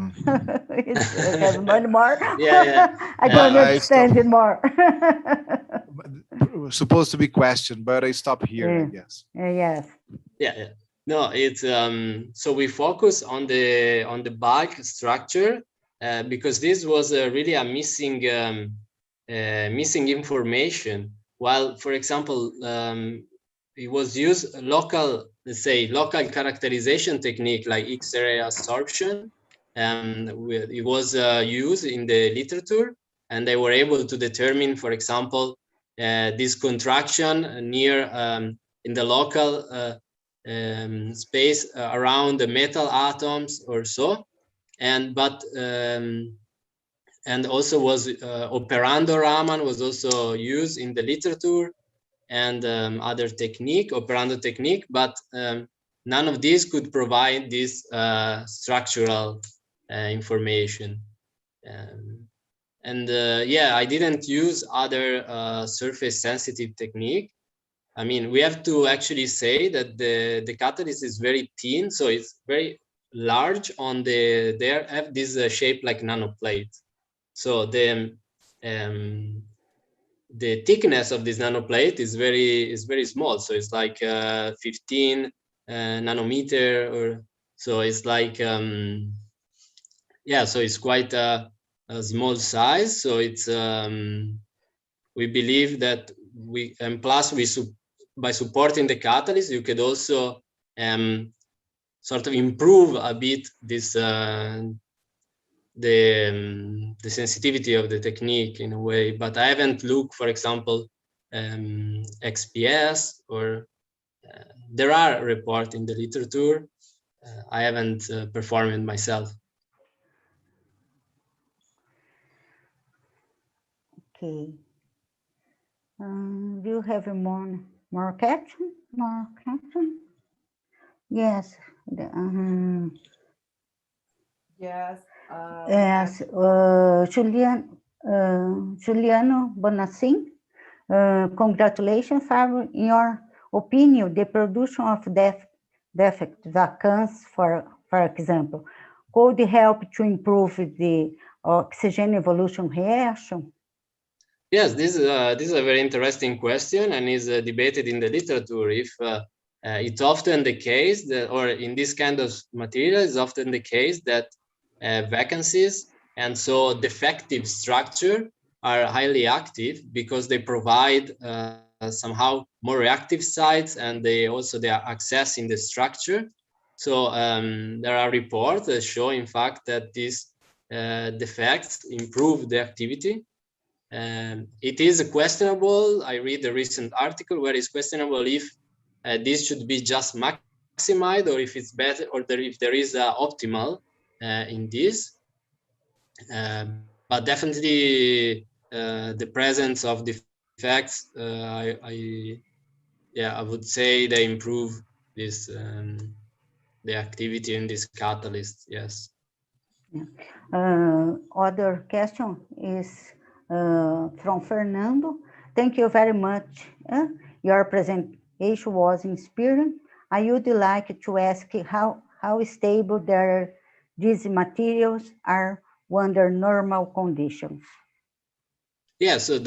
have many more. Yeah. I don't understand it more. Supposed to be question, but I stop here, I guess. Yes. Yeah. No, it's so we focus on the bulk structure because this was really a missing information. While, for example, it was used local characterization technique like X-ray absorption, and it was used in the literature, and they were able to determine, for example, this contraction near in the local space around the metal atoms or so, and also was operando Raman was also used in the literature, and other operando technique, but none of these could provide this structural information. Yeah, I didn't use other surface sensitive technique. I mean, we have to actually say that the catalyst is very thin, so it's very large on they have this shape like nanoplate. So the thickness of this nanoplate is very small. So it's like 15 nanometer, or so it's like yeah. So it's quite a small size. So it's we believe that plus by supporting the catalyst, you could also sort of improve a bit this the sensitivity of the technique in a way. But I haven't looked, for example, XPS, or there are reports in the literature. I haven't performed it myself. Okay. Do you have more caption? More caption? Yes. Yes. Yes. Juliano Bonassin, congratulations, Fabio. In your opinion, the production of defect vacants, for example, could help to improve the oxygen evolution reaction? Yes, this is a very interesting question, and is debated in the literature. If it's often the case that, or in this kind of material, it's often the case that vacancies and so defective structure are highly active because they provide somehow more reactive sites, and they are accessing the structure. So there are reports that show, in fact, that these defects improve the activity. It is questionable. I read a recent article where it's questionable if this should be just maximized or if it's better, or if there is a optimal in this. But definitely the presence of defects, I would say they improve this the activity in this catalyst. Yes. Other question is from Fernando. Thank you very much. Your presentation was inspiring. I would like to ask how stable these materials are under normal conditions. Yeah. So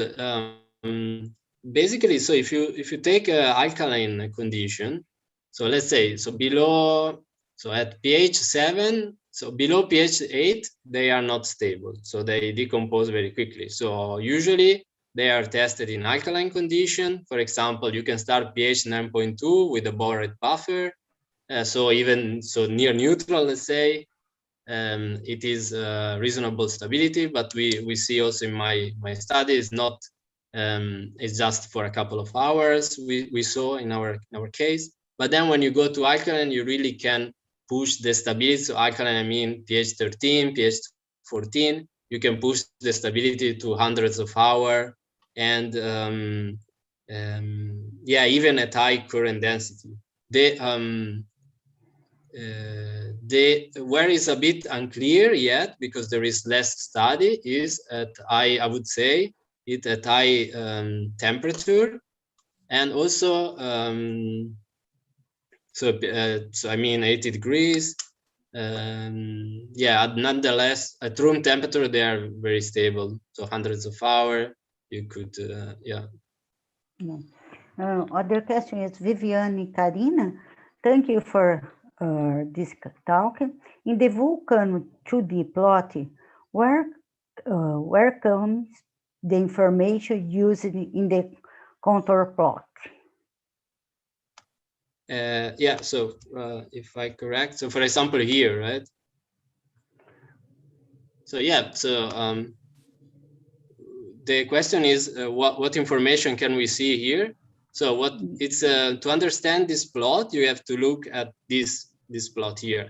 basically, so if you take an alkaline condition, so let's say below, so at pH 7. So below pH 8, they are not stable. So they decompose very quickly. So usually they are tested in alkaline condition. For example, you can start pH 9.2 with a borate buffer. So near neutral, let's say, it is reasonable stability. But we see also in my study is not, it's just for a couple of hours. We saw in our case. But then when you go to alkaline, you really can push the stability. So alkaline, I mean pH 13, pH 14, you can push the stability to hundreds of hours, and even at high current density. Where is a bit unclear yet, because there is less study, is at I would say it at high temperature, and also so I mean 80 degrees. Nonetheless, at room temperature they are very stable. So hundreds of hours, you could Other question is Viviane Karina. Thank you for this talk. In the Vulcano 2D plot, where comes the information used in the contour plot? So if I correct, so for example here, right? So the question is what information can we see here? So what it's to understand this plot, you have to look at this plot here.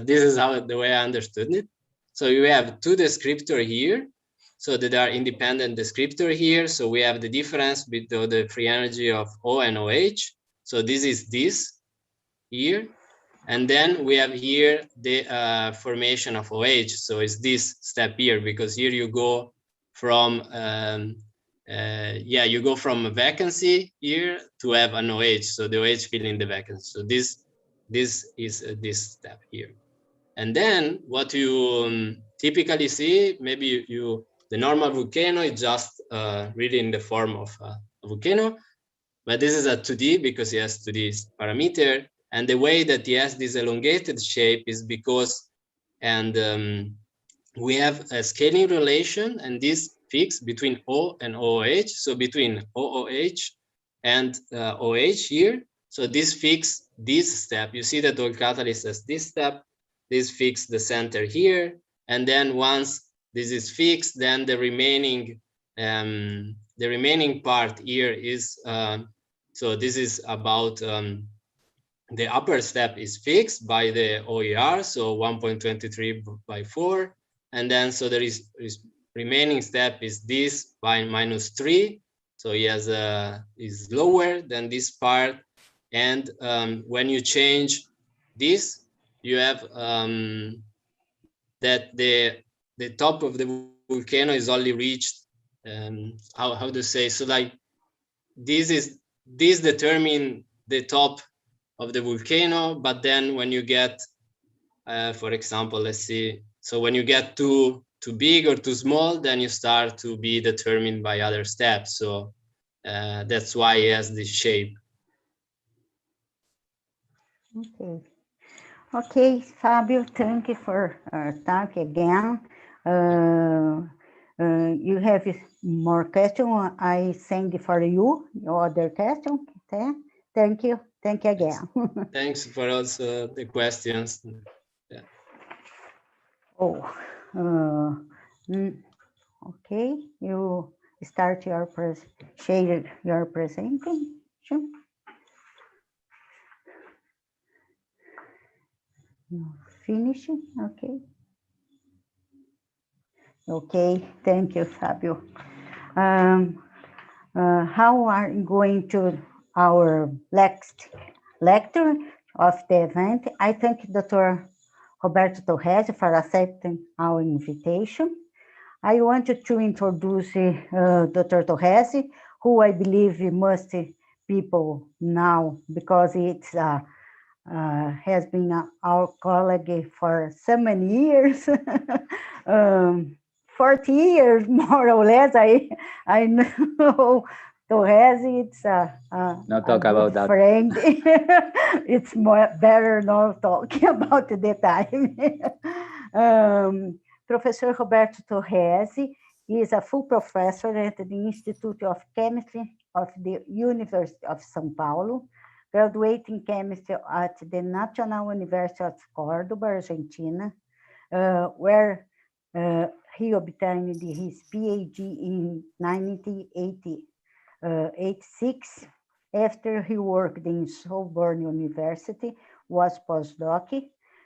This is the way I understood it. So you have two descriptors here, so that are independent descriptor here. So we have the difference between the free energy of O and OH. So this is this here. And then we have here the formation of OH. So it's this step here, because here you go from you go from a vacancy here to have an OH. So the OH filling the vacancy. So this is this step here. And then what you typically see, maybe the normal volcano is just really in the form of a volcano, but this is a 2D because it has 2D parameter. And the way that it has this elongated shape is because, we have a scaling relation, and this fixed between O and OH. So between OOH and OH here. So this fixed this step. You see that the catalyst has this step. This fixed the center here. And then once this is fixed, then the remaining part here is, so this is about, the upper step is fixed by the OER, so 1.23 by 4. And then so there is remaining step is this by -3. So he has is lower than this part. And when you change this, you have that the top of the volcano is only reached, how to say, so like this determine the top of the volcano. But then when you get, for example, let's see, so when you get too big or too small, then you start to be determined by other steps. So that's why it has this shape. Okay, Fabio, thank you for talk again. You have more question? I send for you other question. Okay? Thank you again. Thanks for also the questions. Yeah. Okay, you start your share your presentation. Finish, okay. Okay, thank you, Fabio. How are you going to our next lecture of the event? I thank Dr. Roberto Torresi for accepting our invitation. I wanted to introduce Dr. Torresi, who I believe most people know because it's has been our colleague for so many years, 40 years more or less. I know Torresi, it's Not talk about that. friend. It's more better not talking about the time. Professor Roberto Torresi is a full professor at the Institute of Chemistry of the University of São Paulo, graduated in chemistry at the National University of Córdoba, Argentina, where he obtained his PhD in 1986. After he worked in Sorbonne University, was postdoc.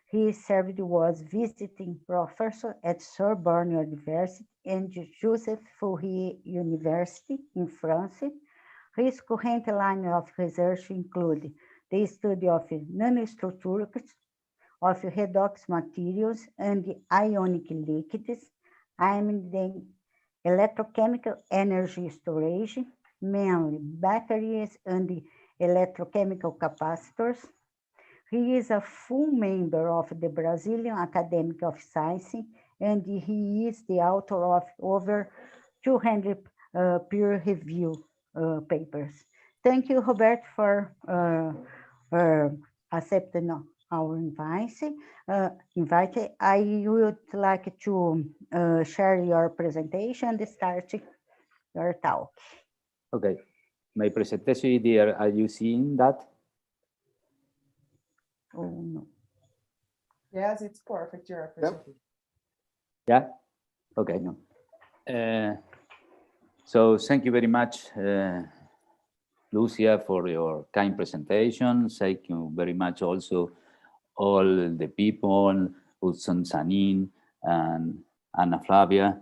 He served as visiting professor at Sorbonne University and Joseph Fourier University in France. His current line of research include the study of nanostructures, of redox materials and ionic liquids, aiming the electrochemical energy storage, mainly batteries and electrochemical capacitors. He is a full member of the Brazilian Academy of Sciences, and he is the author of over 200 peer-reviewed papers. Thank you, Robert, for accepting our invite. I would like to share your presentation and start your talk. Okay, my presentation there, are you seeing that? Oh, no. Yes, it's perfect, your presentation. Yeah, okay. No. So thank you very much, Lucia, for your kind presentation. Thank you very much also all the people, Hudson Sanin and Ana Flavia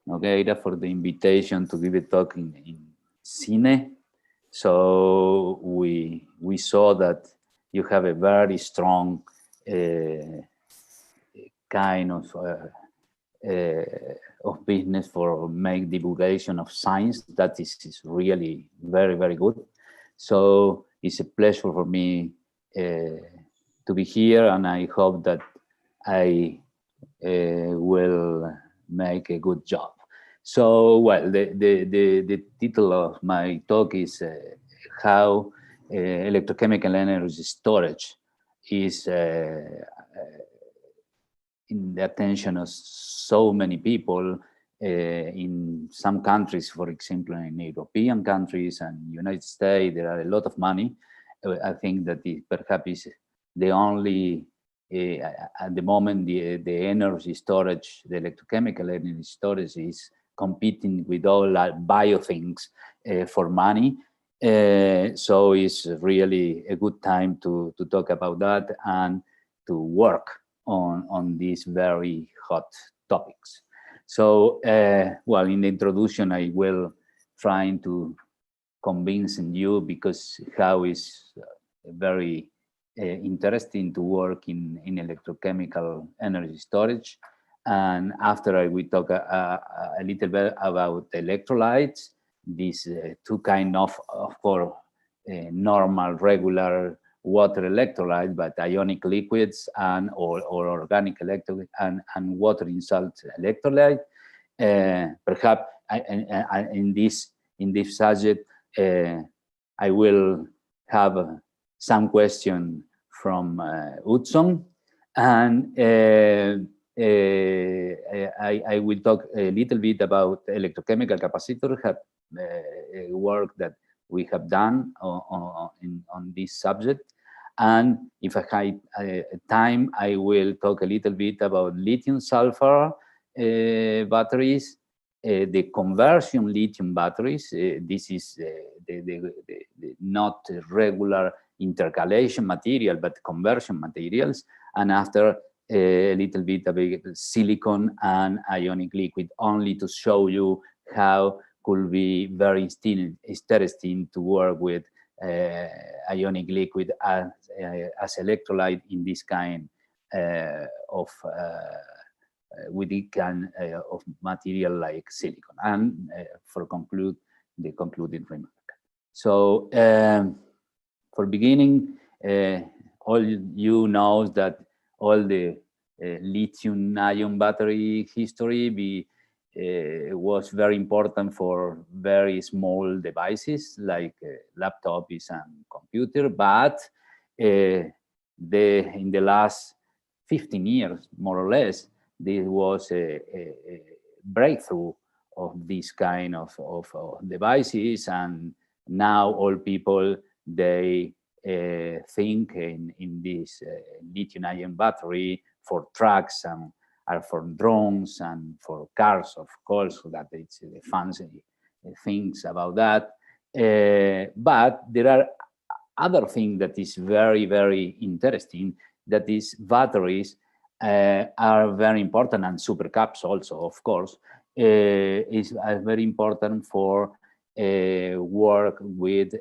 Nogueira for the invitation to give a talk in CINE. So we saw that you have a very strong kind of business for make divulgation of science. That is really very, very good. So it's a pleasure for me to be here, and I hope that I will make a good job. So, well, the title of my talk is how electrochemical energy storage is in the attention of so many people in some countries, for example, in European countries and United States, there are a lot of money. I think that perhaps is the only, at the moment, the energy storage, the electrochemical energy storage is competing with all bio things for money. So it's really a good time to talk about that and to work on these very hot topics. So, well, in the introduction, I will try to convince you because how is very interesting to work in electrochemical energy storage. And after I will talk a little bit about electrolytes, these two kind of course, normal, regular water electrolyte, but ionic liquids and or organic electrolyte and water in salt electrolyte. Perhaps in this subject, I will have some question from Hudson, and I will talk a little bit about electrochemical capacitor, work that we have done on this subject. And if I have time, I will talk a little bit about lithium sulfur batteries, the conversion lithium batteries. This is the not regular intercalation material, but conversion materials. And after a little bit of silicon and ionic liquid, only to show you how could be very interesting to work with ionic liquid as electrolyte in this kind of with the kind of material like silicon. And for conclude, the concluding remark. So for beginning, all you know that all the lithium-ion battery history was very important for very small devices like laptops and computer, but in the last 15 years, more or less, there was a breakthrough of this kind of devices, and now all people, they think in this lithium-ion battery for trucks and for drones and for cars, of course, so that it's the fancy things about that. But there are other things that is very, very interesting, that is batteries are very important, and supercaps also, of course, is very important for work with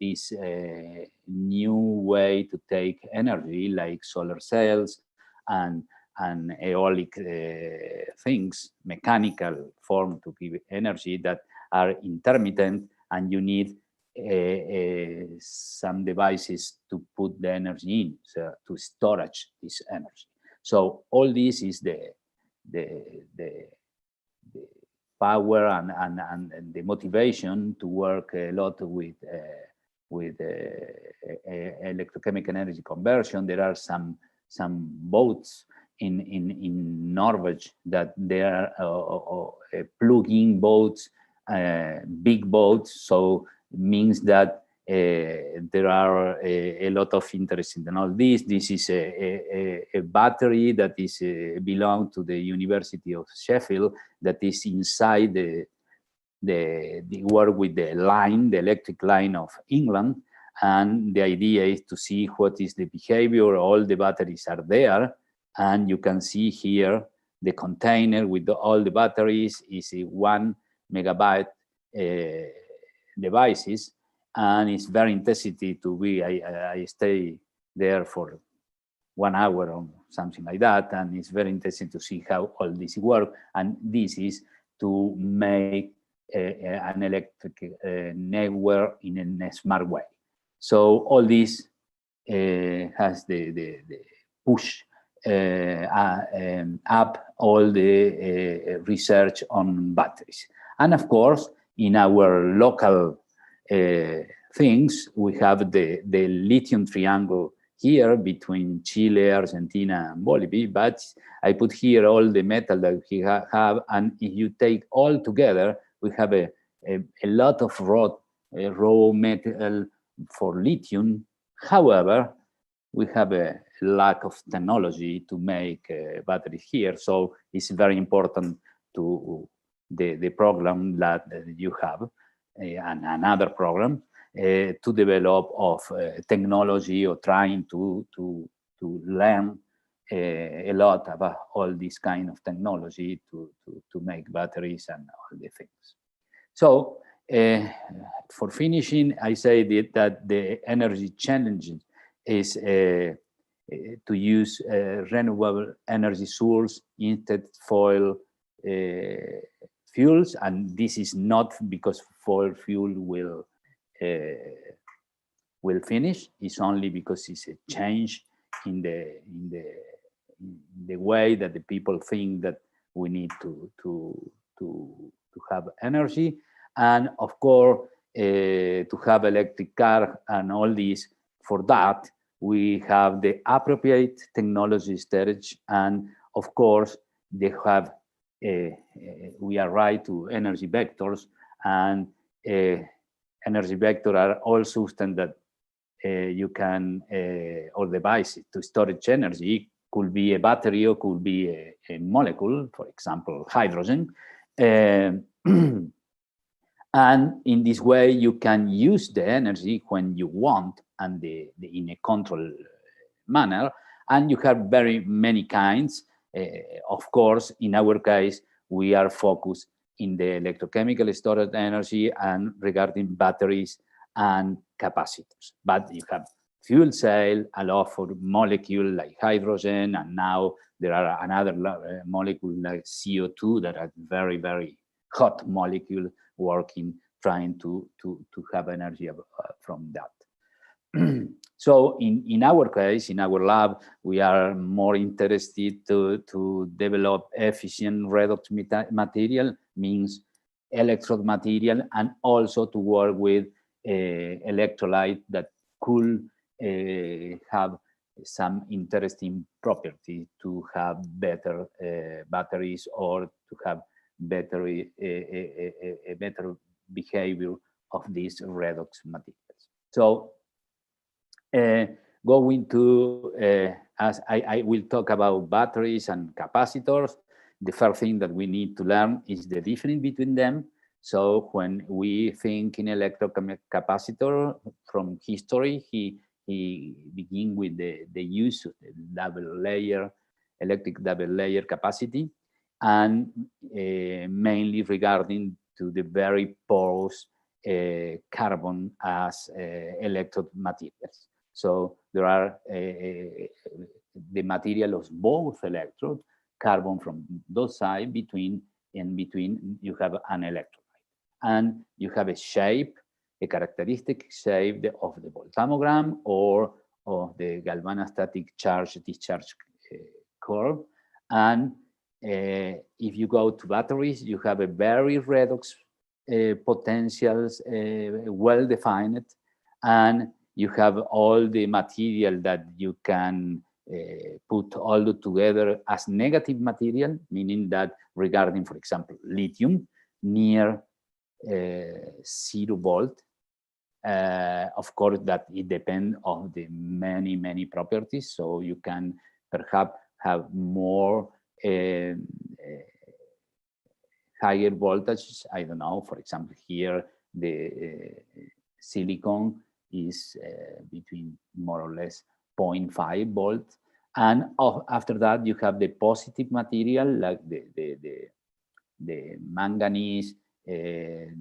this new way to take energy, like solar cells and aeolic things, mechanical form to give energy that are intermittent, and you need some devices to put the energy in, so to storage this energy. So all this is the power and the motivation to work a lot with electrochemical energy conversion. There are some boats in Norway that they are plug-in boats, big boats. So it means that there are a lot of interest in all this. This is a battery that is belong to the University of Sheffield, that is inside the work with the line, the electric line of England. And the idea is to see what is the behavior. All the batteries are there, and you can see here the container with all the batteries is a 1 megabyte devices, and it's very intensity to be. I stay there for 1 hour or something like that, and it's very interesting to see how all this work. And this is to make an electric network in a smart way. So all this has the push up all the research on batteries. And of course, in our local things, we have the lithium triangle here between Chile, Argentina, and Bolivia. But I put here all the metal that we have, and if you take all together, we have a lot of raw metal for lithium. However, we have a lack of technology to make batteries here. So it's very important to the program that you have and another program to develop of technology, or trying to learn a lot about all this kind of technology to make batteries and all the things. So for finishing, I say that the energy challenge is to use renewable energy source instead of fuels, and this is not because fossil fuel will finish. It's only because it's a change in the way that the people think that we need to have energy. And of course, to have electric car and all this, for that, we have the appropriate technology storage. And of course, they have, we are right to energy vectors, and energy vectors are all systems that you can, or devices to storage energy could be a battery or could be a molecule, for example, hydrogen. And in this way, you can use the energy when you want and in a controlled manner. And you have very many kinds. Of course, in our case, we are focused in the electrochemical storage energy and regarding batteries and capacitors. But you have fuel cell, a lot for molecule like hydrogen, and now there are another molecule like CO2 that are very, very hot molecule working, trying to have energy from that. So in our case, in our lab, we are more interested to develop efficient redox material, means electrode material, and also to work with electrolyte that could have some interesting property to have better batteries or to have better a better behavior of these redox materials. So going to, as I will talk about batteries and capacitors, the first thing that we need to learn is the difference between them. So when we think in electrochemical capacitor from history, he began with the use of the double layer, electric double layer capacity, and mainly regarding to the very porous carbon as electrode materials. So there are the material of both electrodes, carbon from those sides, between you have an electrolyte. And you have a shape, a characteristic shape of the voltammogram or of the galvanostatic charge discharge curve. And if you go to batteries, you have a very redox potentials, well defined, and you have all the material that you can put all together as negative material, meaning that regarding, for example, lithium, near 0 volt. Of course, that it depends on the many properties. So you can perhaps have more higher voltage. I don't know. For example, here the silicon is between more or less 0.5 volts, and after that you have the positive material like the manganese, the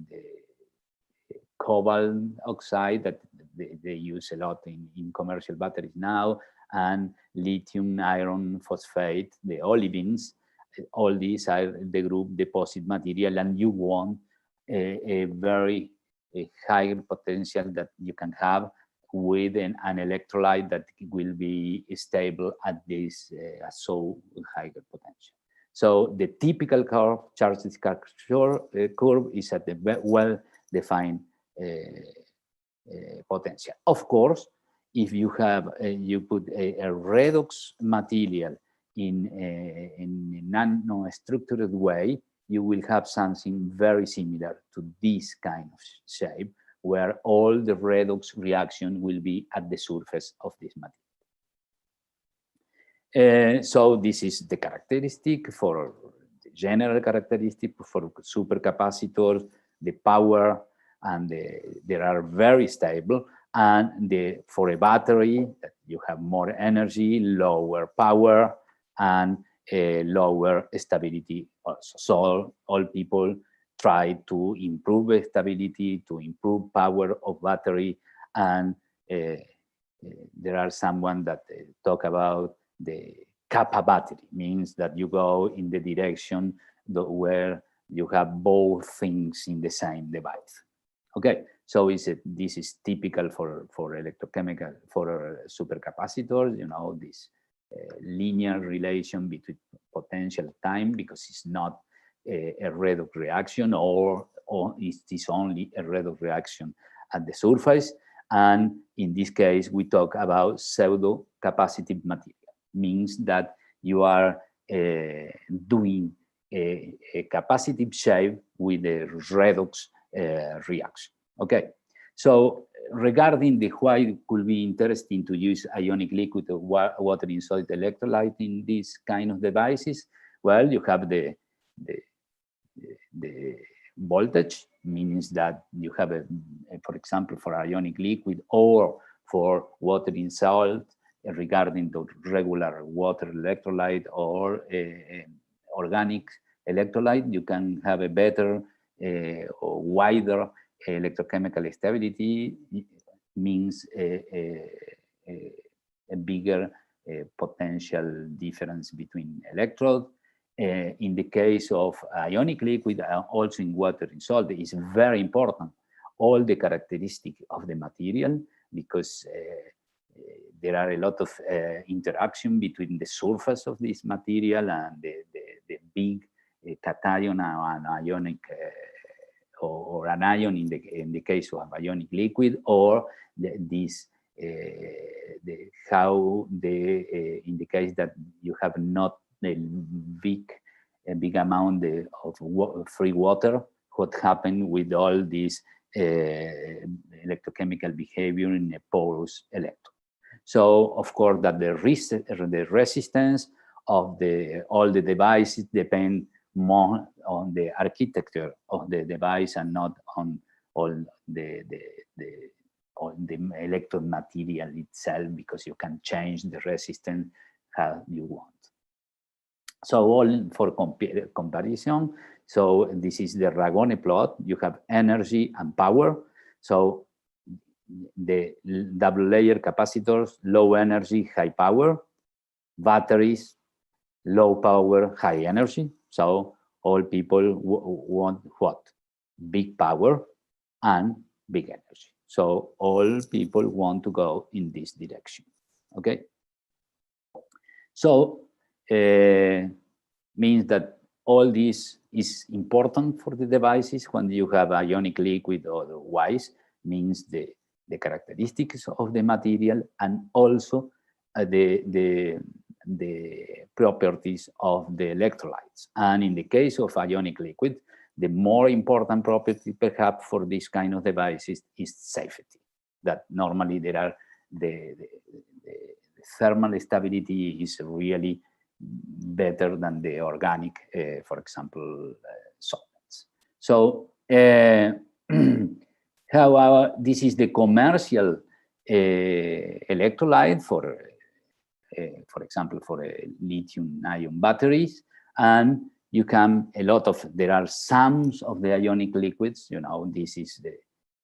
cobalt oxide that they use a lot in commercial batteries now, and lithium iron phosphate, the olivines. All these are the group deposit material, and you want a very higher potential that you can have with an electrolyte that will be stable at this so higher potential. So the typical curve, charge discharge curve, is at the well-defined potential. Of course, if you have you put a redox material in a nanostructured way, you will have something very similar to this kind of shape, where all the redox reaction will be at the surface of this material. So this is the characteristic for the general characteristic for supercapacitors, the power, and they are very stable. And for a battery, you have more energy, lower power, and lower stability also. So all people try to improve stability, to improve power of battery, and there are someone that talk about the kappa battery, means that you go in the direction where you have both things in the same device. Okay, so this is typical for electrochemical, for supercapacitors, you know, this linear relation between potential time, because it's not a redox reaction, or it is only a redox reaction at the surface. And in this case, we talk about pseudo capacitive material, means that you are doing a capacitive shape with a redox reaction. Okay, so regarding the why it could be interesting to use ionic liquid or water inside electrolyte in these kind of devices, well, you have the voltage, means that you have for example, for ionic liquid or for water in salt, regarding the regular water electrolyte or organic electrolyte, you can have a better or wider electrochemical stability, means a bigger potential difference between electrodes. In the case of ionic liquid, also in water in salt, is very important, all the characteristics of the material, because there are a lot of interaction between the surface of this material and the big cation and ionic or an ion in the case of ionic liquid, or in the case that you have not a big amount of free water, what happened with all this electrochemical behavior in a porous electron. So of course that the resistance of all the devices depend more on the architecture of the device and not on all the electrode material itself, because you can change the resistance how you want. So all for comparison. So this is the Ragone plot. You have energy and power. So the double layer capacitors, low energy, high power. Batteries, low power, high energy. So all people want what? Big power and big energy. So all people want to go in this direction. Okay. So means that all this is important for the devices when you have ionic liquid or otherwise, means the characteristics of the material and also the properties of the electrolytes. And in the case of ionic liquid, the more important property perhaps for this kind of devices is safety. That normally there are the thermal stability is really better than the organic, for example, solvents. So however, this is the commercial electrolyte for example, for lithium-ion batteries, and you can there are some of the ionic liquids. You know, this is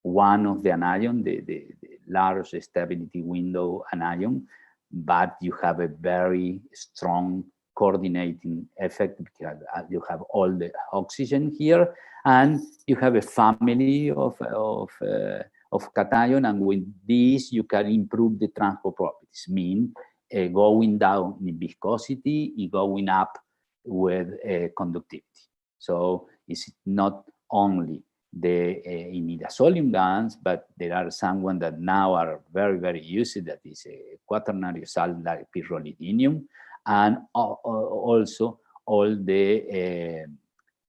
one of the anion, the large stability window anion, but you have a very strong coordinating effect because you have all the oxygen here, and you have a family of cation, and with this you can improve the transport properties, mean going down in viscosity, going up with conductivity. So it's not only the imidazolium gas, but there are some that now are very, very used, that is a quaternary salt like pyrrolidinium, and also all the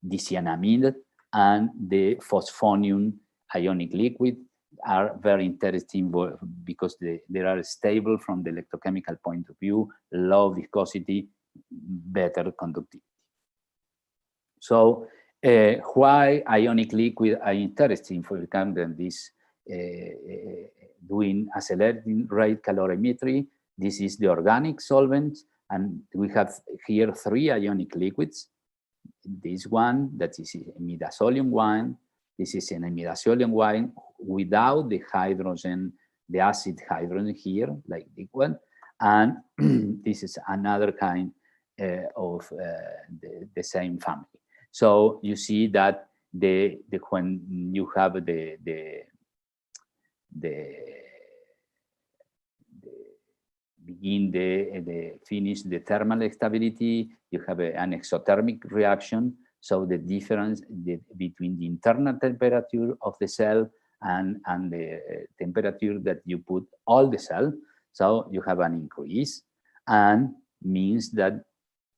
dicyanamide and the phosphonium ionic liquid are very interesting because they are stable from the electrochemical point of view, low viscosity, better conductivity. So why ionic liquid are interesting for example this doing accelerating rate calorimetry? This is the organic solvent, and we have here 3 ionic liquids. This one, that is imidazolium wine. This is an imidazolium wine without the hydrogen, the acid hydrogen here, like this one. And this is another kind of the same family. So you see that when you have finish the thermal stability, you have an exothermic reaction. So the difference between the internal temperature of the cell and the temperature that you put all the cell, so you have an increase, and means that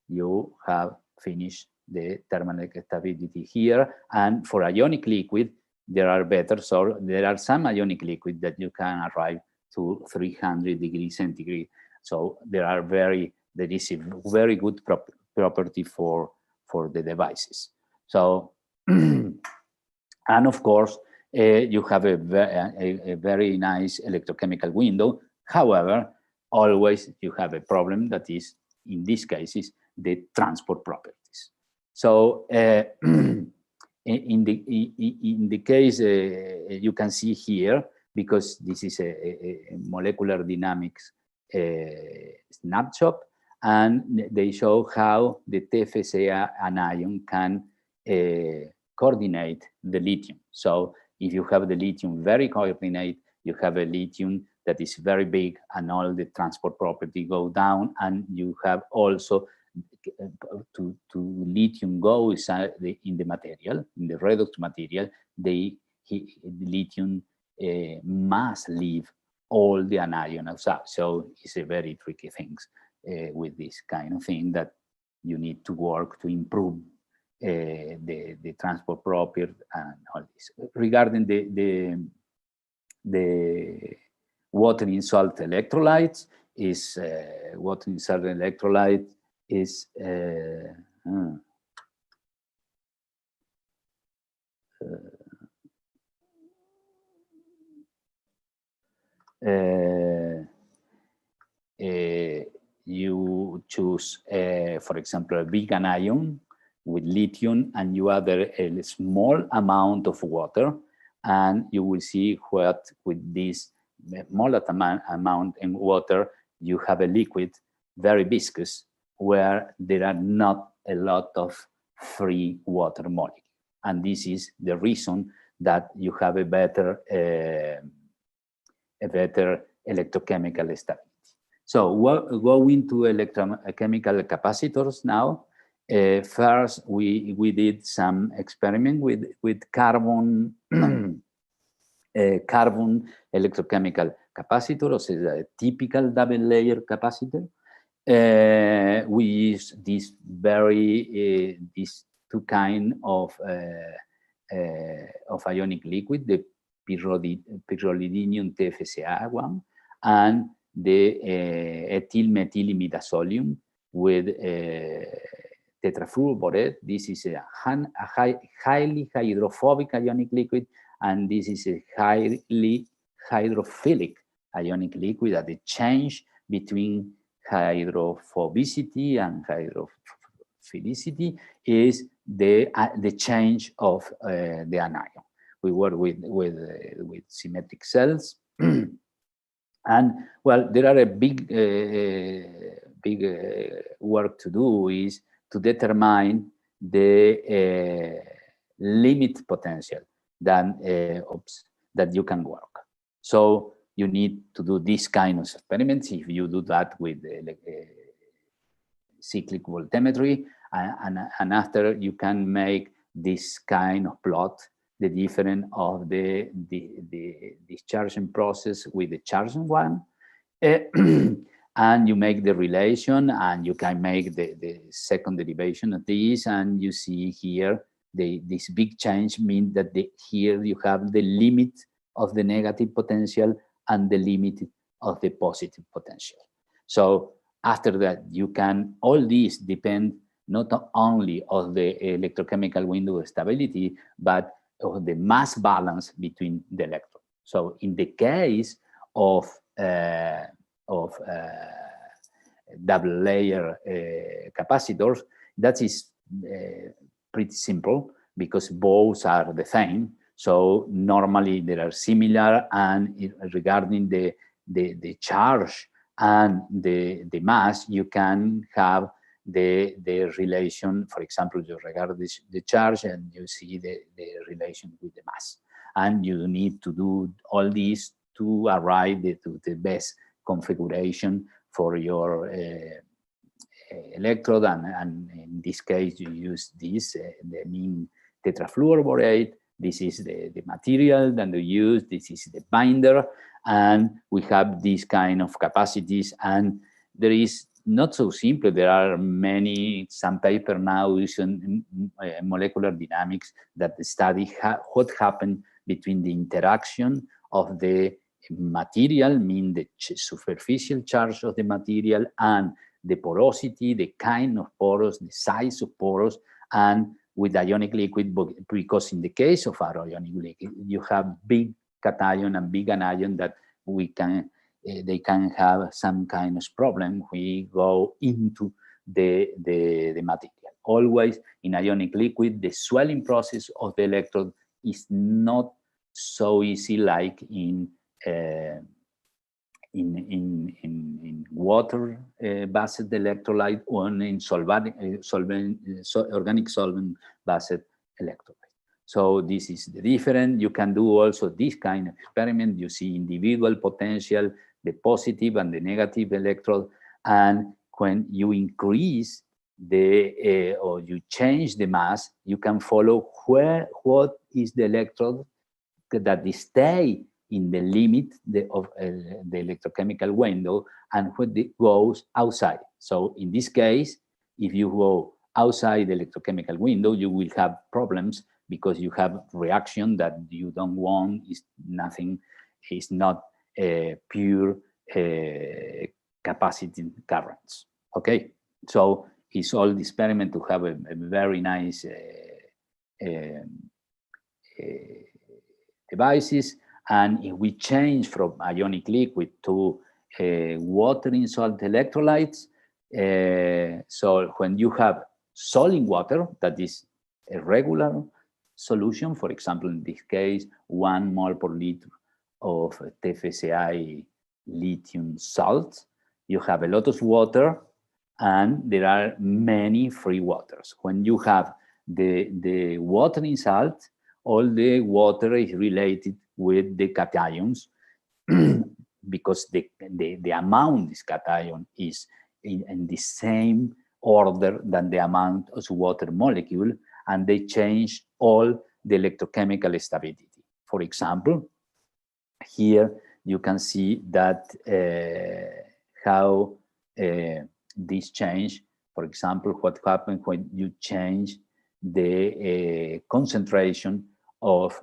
you have finished the thermal stability here. And for ionic liquid, there are better. So there are some ionic liquid that you can arrive to 300 degrees centigrade. So there is a very good property for the devices. So, and of course, you have a very nice electrochemical window. However, always you have a problem that is, in these cases, the transport properties. So in the case you can see here, because this is a molecular dynamics snapshot, and they show how the TFCA anion can coordinate the lithium. So if you have the lithium very coordinate, you have a lithium that is very big, and all the transport property go down, and you have also to lithium go inside in the material, in the redox material, the lithium must leave all the anion outside. So it's a very tricky thing with this kind of thing that you need to work to improve the transport property and all this. Regarding the water in salt electrolytes, is water in salt electrolyte is you choose, for example, a big anion with lithium, and you add a small amount of water, and you will see what with this small amount in water, you have a liquid very viscous, where there are not a lot of free water molecule. And this is the reason that you have a better electrochemical stability. So we'll go into electrochemical capacitors now. First, we did some experiment with carbon carbon electrochemical capacitor, or a typical double layer capacitor. We use these these two kind of ionic liquid, the pyrrolidinium TFCA one, and the ethylmethylimidazolium with tetrafluoroborate. This is a highly hydrophobic ionic liquid, and this is a highly hydrophilic ionic liquid. That the change between hydrophobicity and hydrophilicity is the change of the anion. We work with symmetric cells, and well, there are a big work to do is to determine the limit potential that you can work. So you need to do this kind of experiments. If you do that with cyclic voltammetry, and after you can make this kind of plot, the difference of the discharging process with the charging one, and you make the relation, and you can make the second derivation of this, and you see here this big change means that here you have the limit of the negative potential and the limit of the positive potential. So after that, you can, all these depend not only on the electrochemical window stability, but of the mass balance between the electrons. So in the case of double layer capacitors, that is pretty simple because both are the same. So normally they are similar, and regarding the charge and the mass, you can have the relation. For example, you regard the charge and you see the relation with the mass, and you need to do all these to arrive to the best configuration for your electrode, and in this case you use this the mean tetrafluoroborate. This is the material that we use. This is the binder, and we have these kind of capacities. And there is not so simple. There are some paper now using molecular dynamics that study what happened between the interaction of the material, mean the superficial charge of the material, and the porosity, the kind of pores, the size of pores, and with ionic liquid, because in the case of our ionic liquid, you have big cation and big anion that they can have some kind of problem. We go into the material. Always in ionic liquid, the swelling process of the electrode is not so easy like in water based electrolyte or in organic solvent based electrolyte. So this is the difference. You can do also this kind of experiment. You see individual potential, the positive and the negative electrode, and when you increase the or you change the mass, you can follow what is the electrode that stay in the limit of the electrochemical window and when it goes outside. So in this case, if you go outside the electrochemical window, you will have problems because you have reaction that you don't want. Is nothing. Is not pure capacitive currents. Okay, so it's all the experiment to have a very nice devices. And if we change from ionic liquid to water in salt electrolytes, so when you have solid water, that is a regular solution, for example, in this case, 1 mole per liter of TFCI lithium salt, you have a lot of water and there are many free waters. When you have the water in salt, all the water is related with the cations because the amount this cation is in the same order than the amount of water molecule, and they change all the electrochemical stability. For example, here you can see that how this change, for example, what happens when you change the concentration of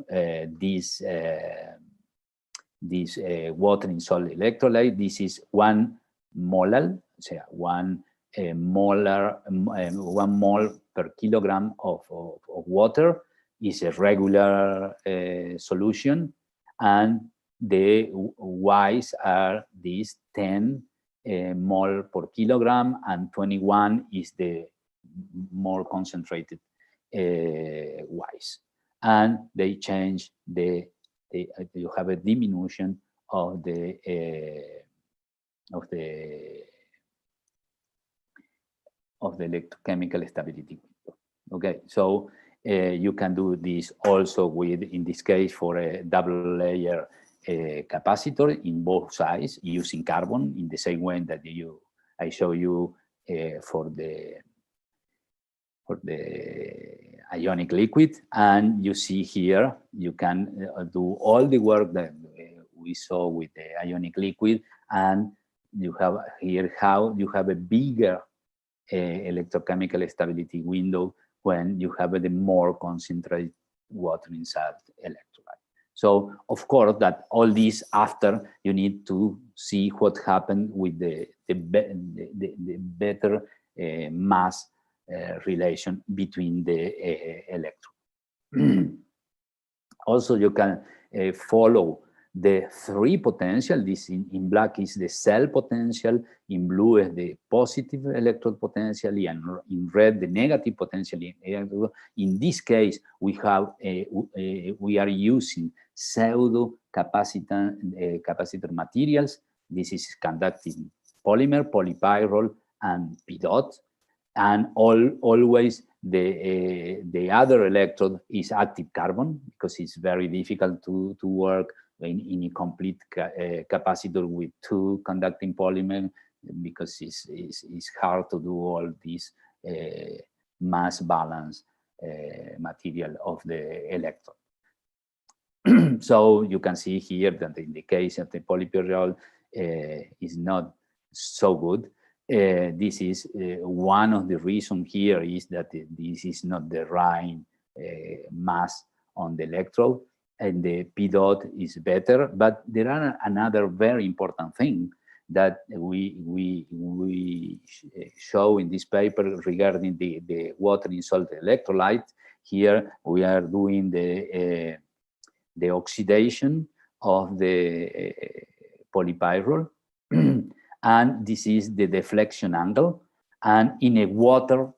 this water in salt electrolyte. This is 1 molar, so 1 mole per kilogram of water is a regular solution, and the Y's are these 10 mole per kilogram, and 21 is the more concentrated Y's. And they change you have a diminution of the electrochemical stability window. Okay, so you can do this also with, in this case, for a double layer capacitor in both sides using carbon in the same way that I show you for the ionic liquid. And you see here, you can do all the work that we saw with the ionic liquid, and you have here how you have a bigger electrochemical stability window when you have the more concentrated water in salt electrolyte. So of course that all this after you need to see what happened with the better mass relation between the electrons. Also, you can follow the 3 potential. This in black is the cell potential, in blue is the positive electrode potential, and in red the negative potential. In this case, we are using pseudo capacitor materials. This is conducting polymer, polypyrrole, and PDOT. And always the other electrode is active carbon, because it's very difficult to work in a complete capacitor with 2 conducting polymer, because it's hard to do all this mass balance material of the electrode. So you can see here that in the case of the polypyrrole is not so good. This is one of the reasons here is that this is not the right mass on the electrode. and the P dot is better. But there are another very important thing that we show in this paper regarding the water in salt electrolyte. Here we are doing the oxidation of the polypyrrole, and this is the deflection angle. And in a water,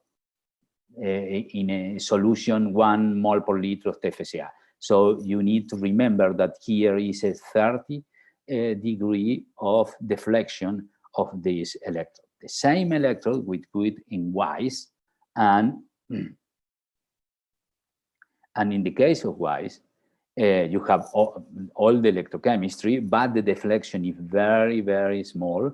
in a solution, 1 mole per liter of TFCA. So you need to remember that here is a 30 degree of deflection of this electrode. The same electrode we put in WISE, and in the case of WISE, you have all the electrochemistry, but the deflection is very, very small,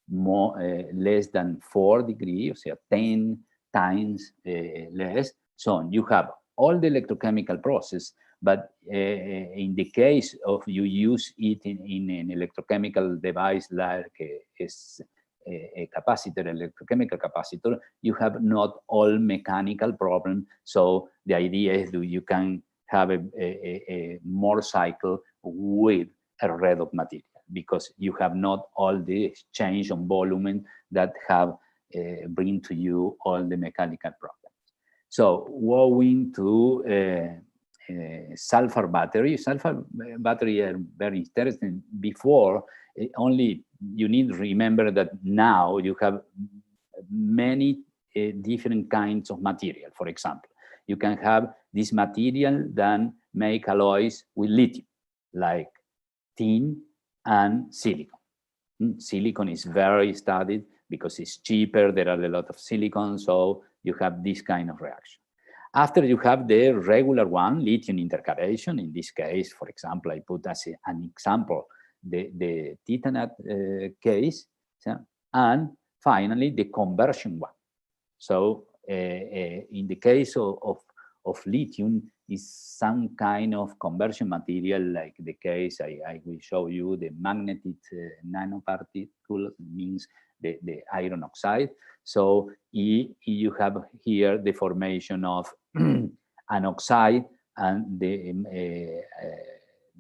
less than 4 degrees, so 10 times less. So you have all the electrochemical process, but in the case of you use it in an electrochemical device like a capacitor, electrochemical capacitor, you have not all mechanical problem. So the idea is that you can have a more cycle with a redox material, because you have not all the change on volume that have bring to you all the mechanical problems. So going to sulfur battery. Sulfur battery are very interesting. Before, only you need to remember that now you have many different kinds of material. For example, you can have this material that make alloys with lithium, like tin and silicon. Silicon is very studied because it's cheaper. There are a lot of silicon, so you have this kind of reaction. After you have the regular one, lithium intercalation. In this case, for example, I put as an example the titanate case, and finally the conversion one. So in the case of lithium, is some kind of conversion material, like the case I will show you, the magnetic nanoparticle, means the iron oxide. So you have here the formation of an oxide and the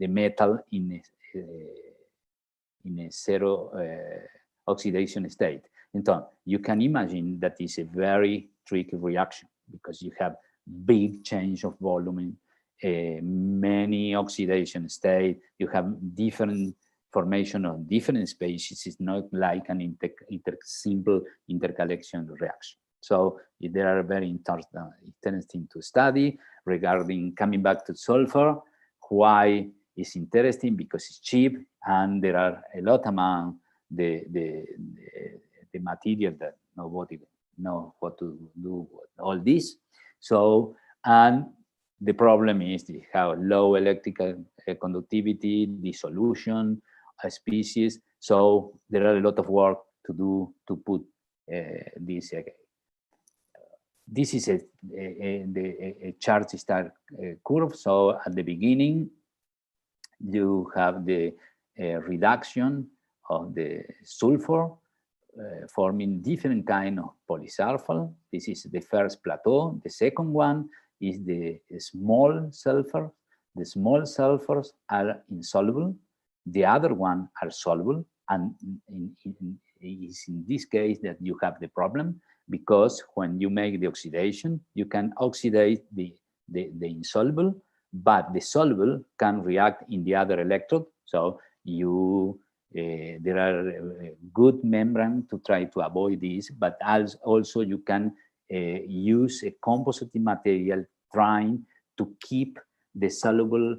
metal in a zero oxidation state. And so you can imagine that is a very tricky reaction, because you have big change of volume, many oxidation state, you have different formation of different species. It's not like an simple interconnection reaction. So there are very interesting to study regarding, coming back to sulfur. Why is interesting? Because it's cheap, and there are a lot among the material that nobody knows what to do with all this. So, and the problem is how low electrical conductivity, dissolution, species. So there are a lot of work to do to put this. This is a charge star curve. So at the beginning, you have the reduction of the sulfur, forming different kind of polysulfur. This is the first plateau. The second one is the small sulfur. The small sulfurs are insoluble. The other one are soluble. And is in this case that you have the problem, because when you make the oxidation, you can oxidize the insoluble, but the soluble can react in the other electrode. So you there are good membrane to try to avoid this, but also you can use a composite material trying to keep the soluble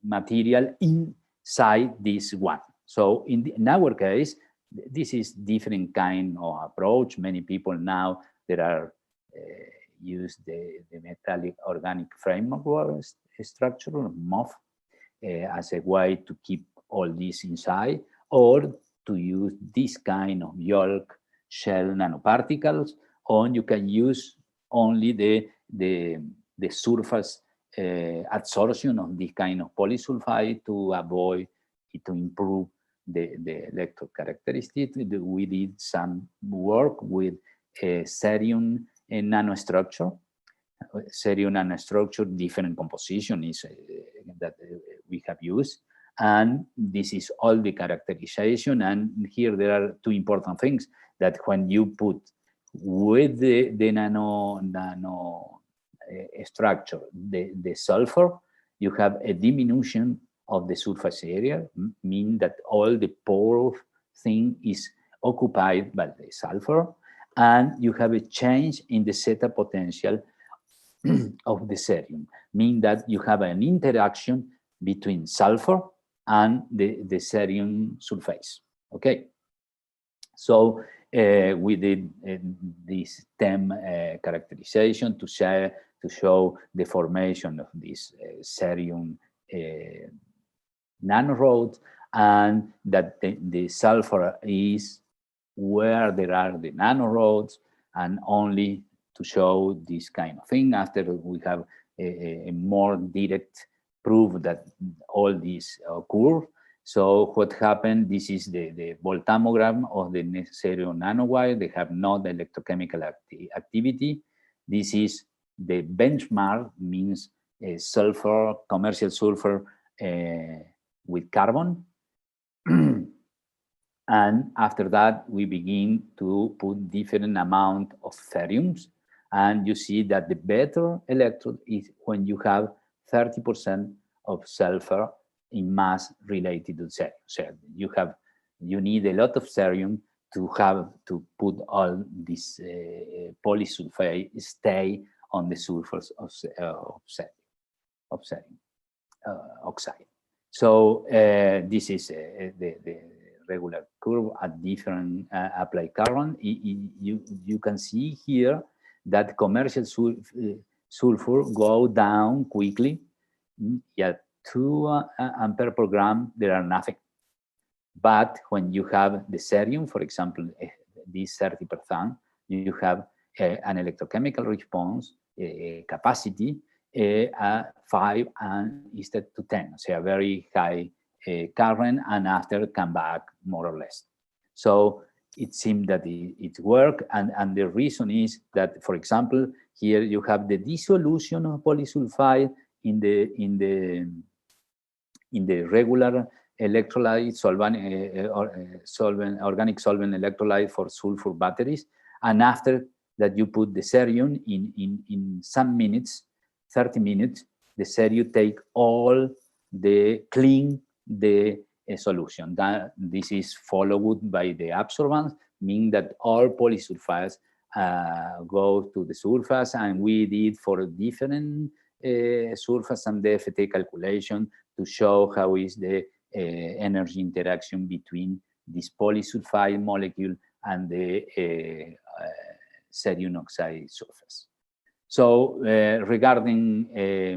material inside this one. So in our case, this is different kind of approach. Many people now there are use the metallic organic framework structure, MOF, as a way to keep all this inside, or to use this kind of yolk shell nanoparticles, or you can use only the surface adsorption of this kind of polysulfide to avoid it, to improve the electrode characteristics. We did some work with a cerium nanostructure cerium nanostructure, different composition is that we have used. And this is all the characterization. And here there are two important things, that when you put with the nano structure, the sulfur, you have a diminution of the surface area, mean that all the pore thing is occupied by the sulfur, and you have a change in the zeta potential of the cerium, mean that you have an interaction between sulfur and the cerium surface. Okay, so we did this TEM characterization to show the formation of this cerium nanorods, and that the sulfur is where there are the nanorods, and only to show this kind of thing after we have a more direct proof that all these occur. So what happened, this is the voltammogram of the cerium nanowire. They have not electrochemical activity. This is the benchmark, means sulfur, commercial sulfur with carbon. And after that, we begin to put different amount of ceriums. And you see that the better electrode is when you have 30% of sulfur in mass related to cerium. So you need a lot of cerium to put all this polysulfate stay on the surface of cerium oxide. So this is the regular curve at different applied current. You can see here that commercial sulfur go down quickly. At 2 ampere per gram, there are nothing. But when you have the cerium, for example, this 30%, you have an electrochemical response capacity 5 and instead to 10, so a very high current, and after come back more or less. So it seemed that it worked, and the reason is that, for example, here you have the dissolution of polysulfide in the regular electrolyte solvent, organic solvent electrolyte for sulfur batteries, and after that you put the cerium in some minutes, 30 minutes, the cerium take all the clean the solution. This is followed by the absorbance, meaning that all polysulfides go to the surface, and we did for different surface and DFT calculation to show how is the energy interaction between this polysulfide molecule and the cerium oxide surface. So regarding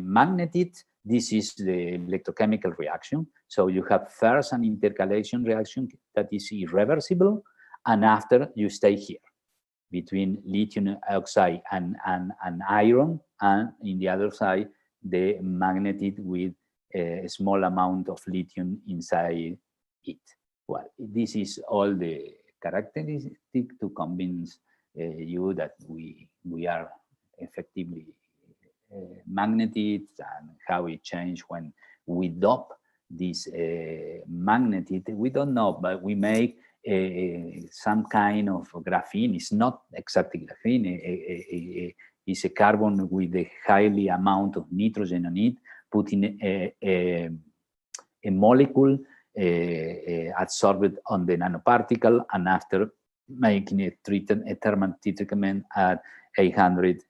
magnetit, this is the electrochemical reaction. So you have first an intercalation reaction that is irreversible, and after you stay here between lithium oxide and iron, and in the other side, the magnetit with a small amount of lithium inside it. Well, this is all the characteristic to convince you that we are effectively magnetit, and how it changed when we dope this magnetit. We don't know, but we make some kind of graphene. It's not exactly graphene. It's a carbon with a highly amount of nitrogen on it, putting a molecule adsorbed on the nanoparticle, and after making a thermal treatment at 800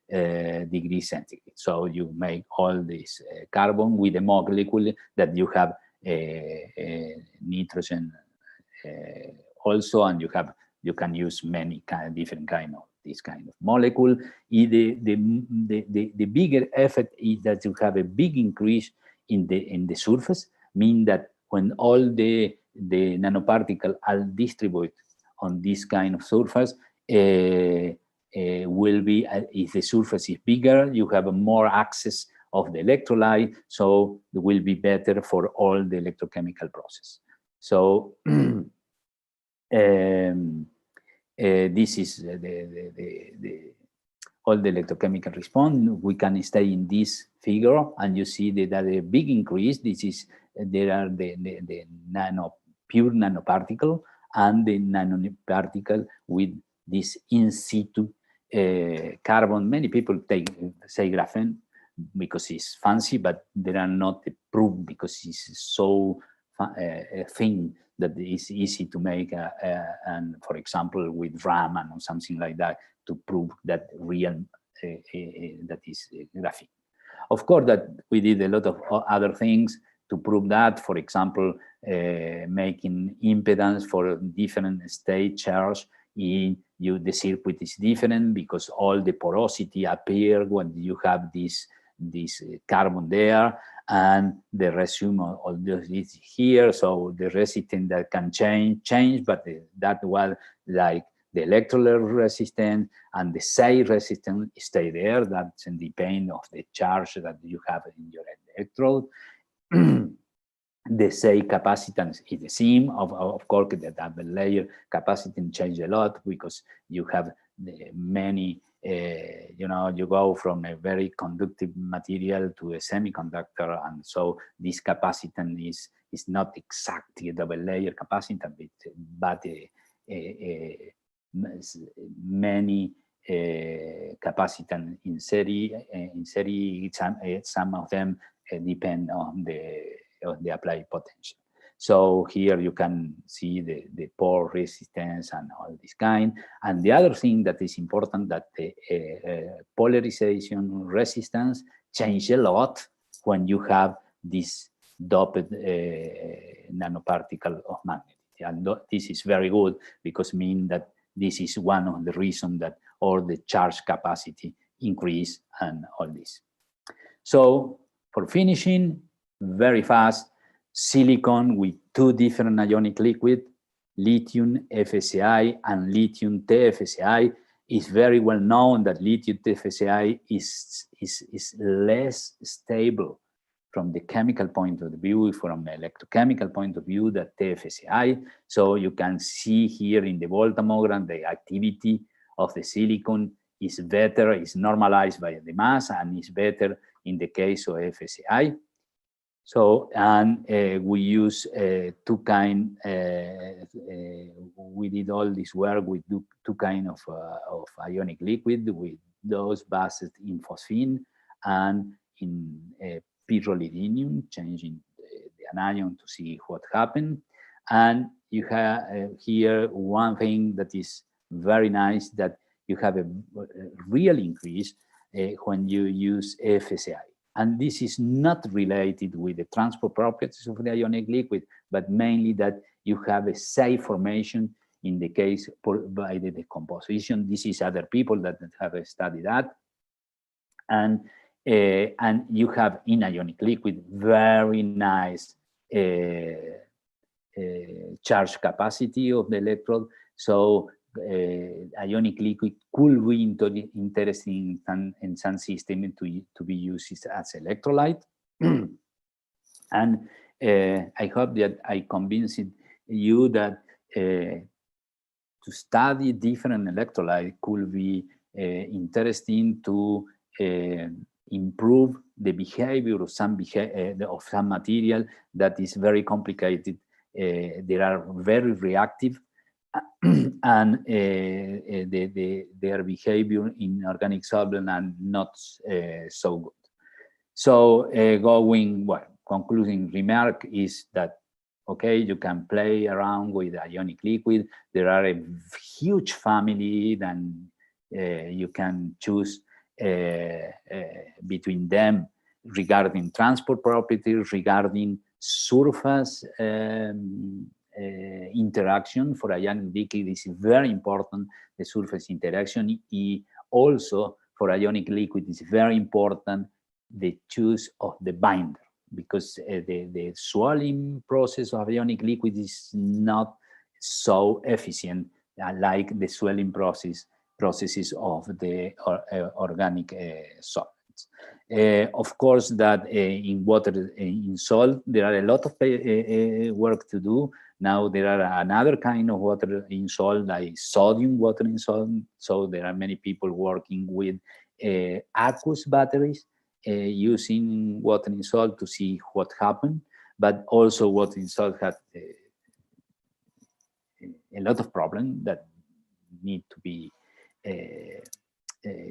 degrees centigrade. So you make all this carbon with a molecule that you have nitrogen also, and you can use many different kind of this kind of molecule. The bigger effect is that you have a big increase in the surface, mean that when all the nanoparticles are distributed on this kind of surface, will be, if the surface is bigger, you have more access of the electrolyte, so it will be better for all the electrochemical process. So this is all the electrochemical response, we can stay in this figure, and you see that a big increase. This is there are the pure nanoparticle and the nanoparticle with this in situ carbon. Many people say graphene because it's fancy, but they are not approved because it's so thin that it's easy to make, and for example with Raman or something like that, to prove that real that is graphene. Of course, that we did a lot of other things to prove that. For example, making impedance for different state charge. The circuit is different because all the porosity appear when you have this carbon there, and the resume of this here. So the resistance that can change, but that was like the electrolytic resistance and the SAE resistance stay there. That's depend of the charge that you have in your electrode. The SAE capacitance is the same. Of course, the double layer capacitance change a lot because you have many, you go from a very conductive material to a semiconductor, and so this capacitance is not exactly a double layer capacitance, but many capacitance in series. Some of them depend on the applied potential. So here you can see the pore resistance and all this kind. And the other thing that is important, that the polarization resistance change a lot when you have this doped nanoparticle of magnitude. And this is very good because it means that this is one of the reasons that all the charge capacity increase and all this. So for finishing, very fast, silicon with two different ionic liquid, lithium FSCI and lithium TFSCI. Is very well known that lithium TFSCI is less stable from the chemical point of view, from the electrochemical point of view, than TFSCI. So you can see here in the voltammogram, the activity of the silicon is better, is normalized by the mass, and is better in the case of FSCI. So, and we use two kind, we did all this work with two kind of ionic liquid, with those based in phosphine and in pyrrolidinium, changing the anion to see what happened. And you have here one thing that is very nice, that you have a real increase when you use FSCI. And this is not related with the transport properties of the ionic liquid, but mainly that you have a safe formation in the case by the decomposition. This is other people that have studied that. And you have in ionic liquid very nice charge capacity of the electrode. So ionic liquid could be interesting in some system to be used as electrolyte. And I hope that I convinced you that to study different electrolyte could be interesting to improve the behavior of some material that is very complicated. They are very reactive, and their behavior in organic solvent are not so good. So concluding remark is that, okay, you can play around with ionic liquid. There are a huge family, and you can choose between them regarding transport properties, regarding surface interaction. For ionic liquid is very important, the surface interaction. Also for ionic liquid is very important the choose of the binder, because the swelling process of ionic liquid is not so efficient like the swelling processes of the organic solvent. results. Of course, that in water, in salt, there are a lot of work to do. Now there are another kind of water in salt, like sodium water in salt. So there are many people working with aqueous batteries using water in salt to see what happened. But also water in salt has a lot of problems that need to be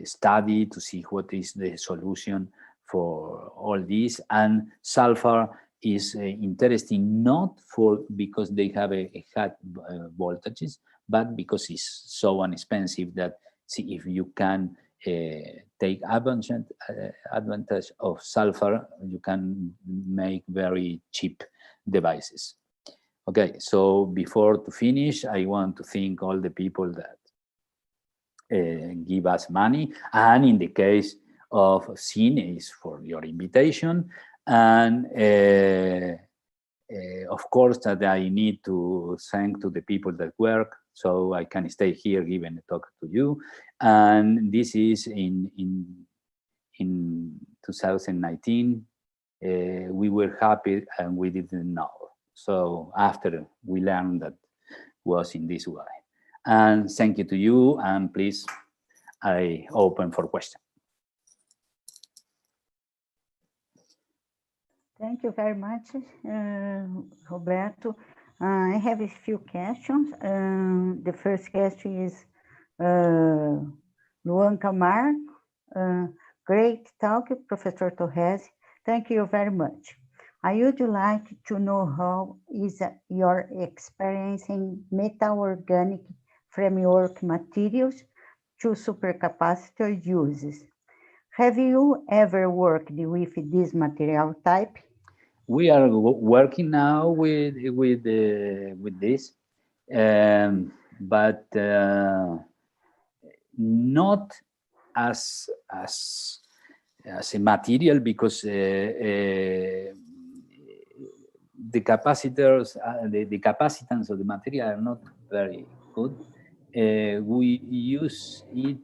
studied to see what is the solution for all this. And sulfur is interesting not because they have a high voltages, but because it's so inexpensive that if you can take advantage of sulfur, you can make very cheap devices. Okay, so before to finish, I want to thank all the people that give us money, and in the case of CINE is for your invitation, and of course that I need to thank to the people that work so I can stay here giving a talk to you. And this is in 2019. We were happy and we didn't know. So after we learned that was in this way. And thank you to you, and please, I open for questions. Thank you very much, Roberto. I have a few questions. The first question is Luan Camar. Great talk, Professor Torresi. Thank you very much. I would like to know how is your experience in metal organic framework materials to supercapacitor uses. Have you ever worked with this material type? We are working now with this, but not as a material, because the capacitors, the capacitance of the material are not very good. We use it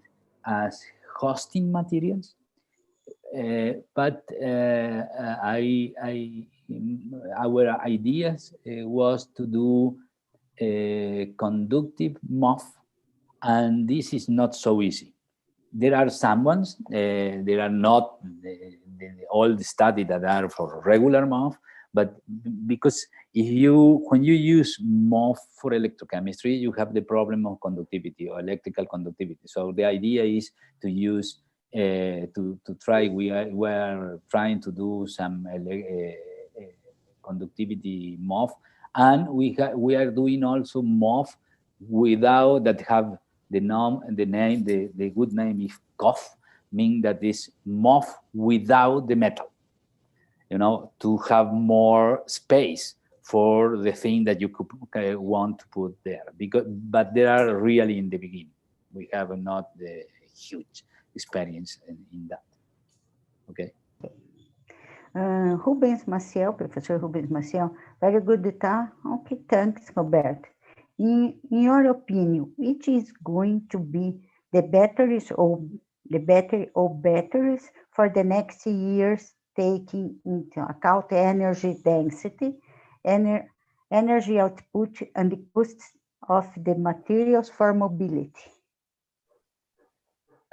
as hosting materials, but our ideas was to do conductive MOF, and this is not so easy. There are some ones, there are not all the studies that are for regular MOF, but because when you use MOF for electrochemistry, you have the problem of conductivity or electrical conductivity. So the idea is to use, to try, we are trying to do some conductivity MOF, and we are doing also MOF without that have the good name is COF, meaning that is MOF without the metal, you know, to have more space for the thing that you could want to put there. But they are really in the beginning. We have not the huge experience in that. Okay. Rubens Maciel, Professor Rubens Maciel, very good data. Okay, thanks, Roberto. In your opinion, which is going to be the batteries or batteries for the next years, taking into account energy density, energy output, and the costs of the materials for mobility?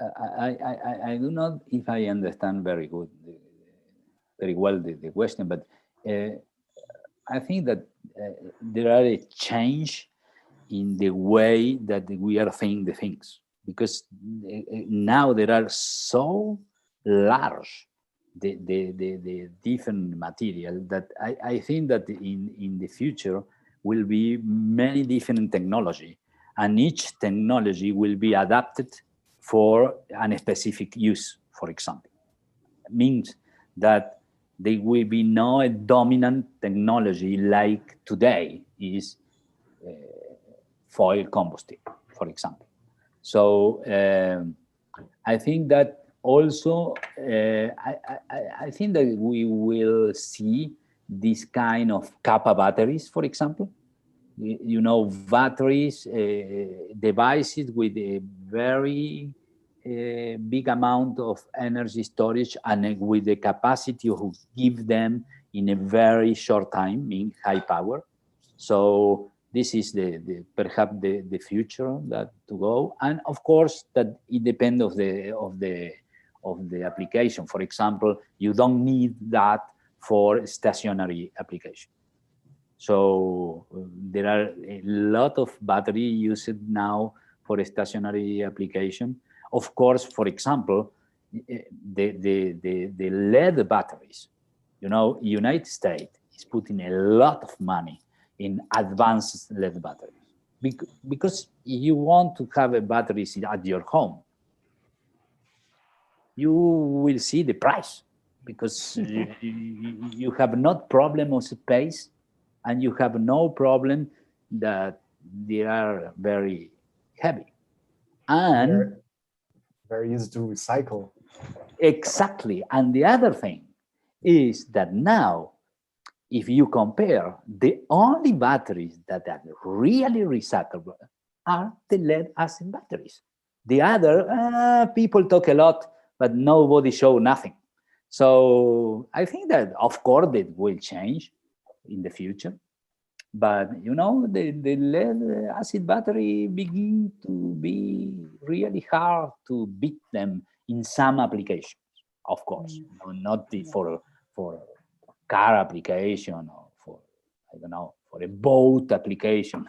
I do not if I understand very well the question, but I think that there are a change in the way that we are seeing the things, because now there are so large the different material that I think that in the future will be many different technology, and each technology will be adapted for a specific use. For example, it means that there will be no dominant technology like today is foil combustible, for example. So I think that also, I think that we will see this kind of kappa batteries, for example. You know, batteries, devices with a very big amount of energy storage and with the capacity to give them in a very short time in high power. So this is perhaps the future that to go, and of course that it depends of the application. For example, you don't need that for stationary application. So there are a lot of battery used now for a stationary application. Of course, for example, the lead batteries, you know, United States is putting a lot of money in advanced lead batteries because you want to have a batteries at your home. You will see the price because you have not problem of space and you have no problem that they are very heavy. And very easy to recycle. exactly. And the other thing is that now, if you compare, the only batteries that are really recyclable are the lead acid batteries. The other, people talk a lot, but nobody show nothing. So I think that, of course, it will change in the future. But, you know, the lead acid battery begin to be really hard to beat them in some applications, of course. No, not for car application or for, I don't know, for a boat application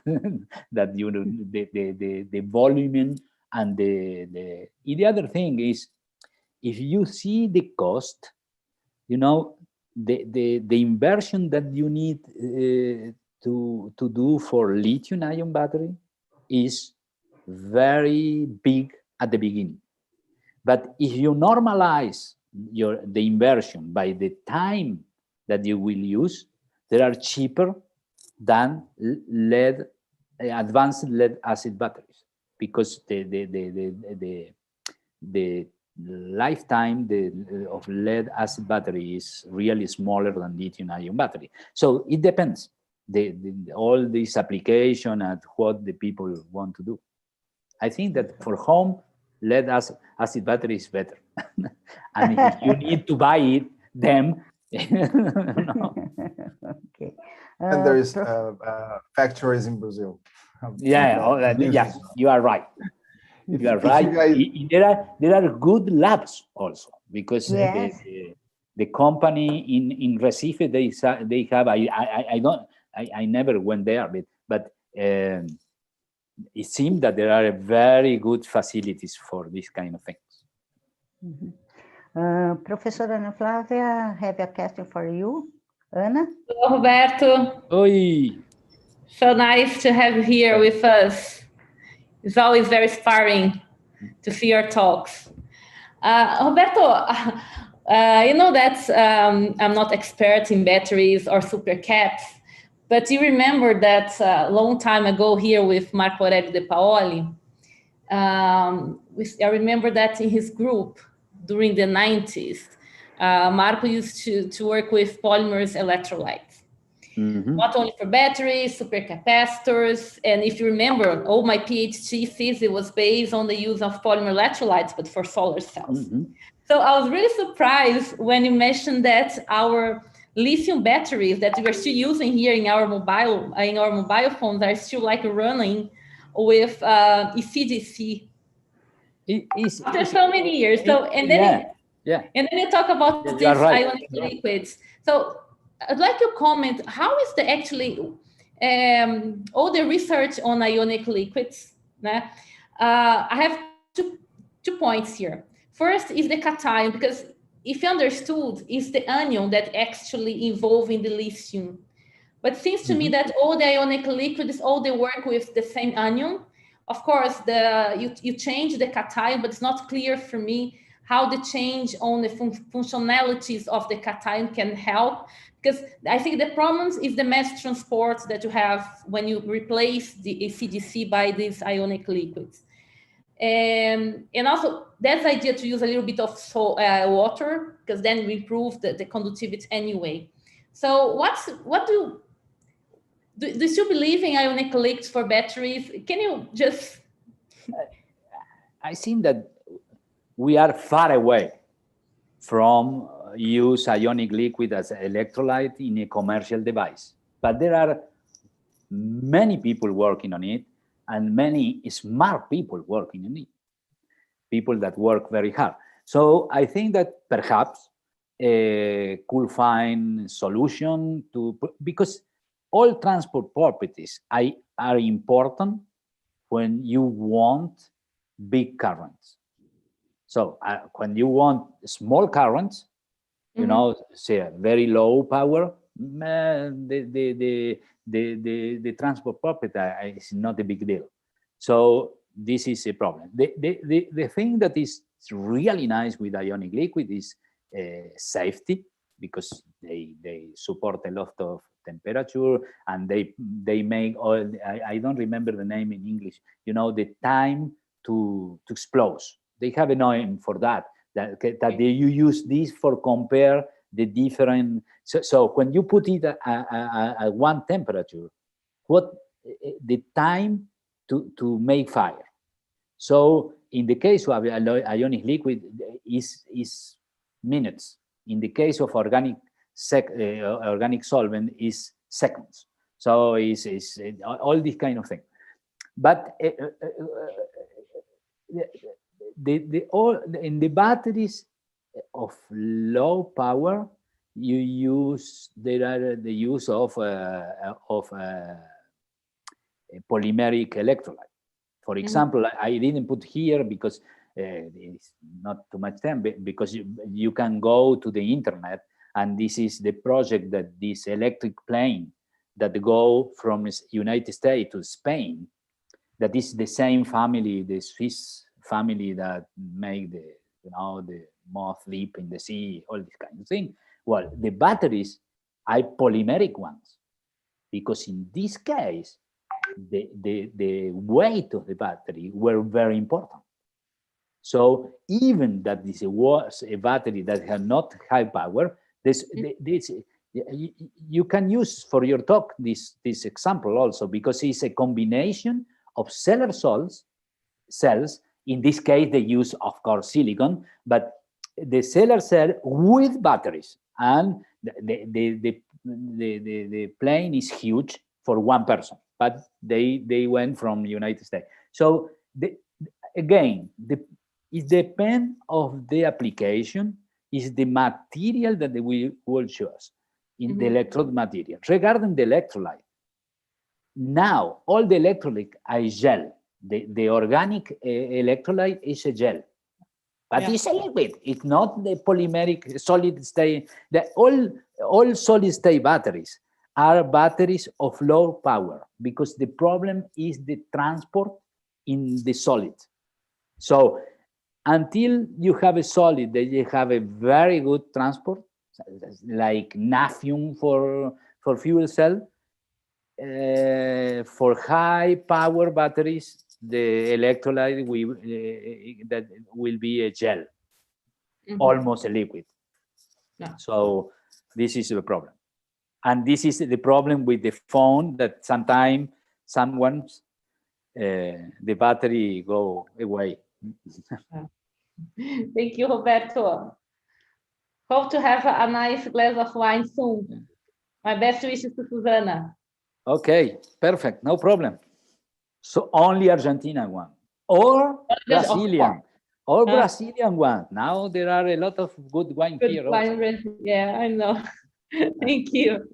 that, you know, the volume and the other thing is, if you see the cost, you know, the inversion that you need to do for lithium-ion battery is very big at the beginning. But if you normalize the inversion by the time that you will use, they are cheaper than advanced lead acid batteries, because the lifetime of lead acid battery is really smaller than lithium-ion battery. So it depends. All this application and what the people want to do. I think that for home, lead acid battery is better. And if you need to buy them, no. Okay. And there is factories in Brazil. Yeah, yes, you are right. You are right. There are good labs also, because Yes. the company in Recife, they have, I never went there, but it seems that there are very good facilities for this kind of things. Professor Ana Flávia, have a question for you. Ana? Hello, Roberto. Oi. So nice to have you here with us. It's always very inspiring to see your talks. Roberto, you know that I'm not expert in batteries or supercaps, but you remember that a long time ago here with Marco Aurelio De Paoli, I remember that in his group during the 90s, Marco used to work with polymers electrolytes. Not only for batteries, supercapacitors, and if you remember, all my PhD thesis was based on the use of polymer electrolytes, but for solar cells. So I was really surprised when you mentioned that our lithium batteries that we are still using here in our mobile phones are still like running with ECDC. After so many years. So and then you talk about these ionic liquids. So I'd like to comment, how is all the research on ionic liquids? I have two points here. First is the cation, because if you understood, it's the anion that actually involved in the lithium. But it seems to me that all the ionic liquids, all they work with the same anion. Of course, you change the cation, but it's not clear for me how the change on the functionalities of the cation can help. Because I think the problem is the mass transport that you have when you replace the ACDC by these ionic liquids. And also, that's the idea to use a little bit of water, because then we improve the conductivity anyway. So do you still believe in ionic liquids for batteries? Can you just... I think that we are far away from use ionic liquid as electrolyte in a commercial device. But there are many people working on it and many smart people working on it, people that work very hard. So I think that perhaps could find solution to, because all transport properties are important when you want big currents. So when you want small currents, you know, say very low power, the transport property is not a big deal. So this is a problem. The thing that is really nice with ionic liquid is safety, because they support a lot of temperature, and they make all, I don't remember the name in English, you know, the time to explode. They have a name for that, you use this for compare the different, so when you put it at one temperature, what the time to make fire. So in the case of ionic liquid is minutes. In the case of organic solvent is seconds. So it's all this kind of thing. But in the batteries of low power, you use the use of polymeric electrolyte. For example, I didn't put here because it's not too much time, because you can go to the internet, and this is the project that this electric plane that go from United States to Spain, that is the same family, the Swiss family that make the, you know, the moth leap in the sea, all this kind of thing. Well, the batteries are polymeric ones, because in this case, the weight of the battery were very important. So even that this was a battery that had not high power, you can use for your talk this example also, because it's a combination of cellular cells. In this case, they use, of course, silicon, but the cellular cell with batteries, and the plane is huge for one person, but they went from the United States. So again, it depends of the application, is the material that we will choose in the electrode material. Regarding the electrolyte, now all the electrolyte are gel. The organic electrolyte is a gel, but it's a liquid. It's not the polymeric solid state. All solid state batteries are batteries of low power, because the problem is the transport in the solid. So until you have a solid that you have a very good transport, like naphthalene for fuel cell, for high power batteries, the electrolyte that will be a gel, almost a liquid. So this is the problem. And this is the problem with the phone, that sometimes the battery go away. Thank you, Roberto. Hope to have a nice glass of wine soon. My best wishes to Susana. Okay, perfect, no problem. So only Argentina one, or Brazilian, or Brazilian one. Now there are a lot of good wine here also. Yeah, I know. Thank you.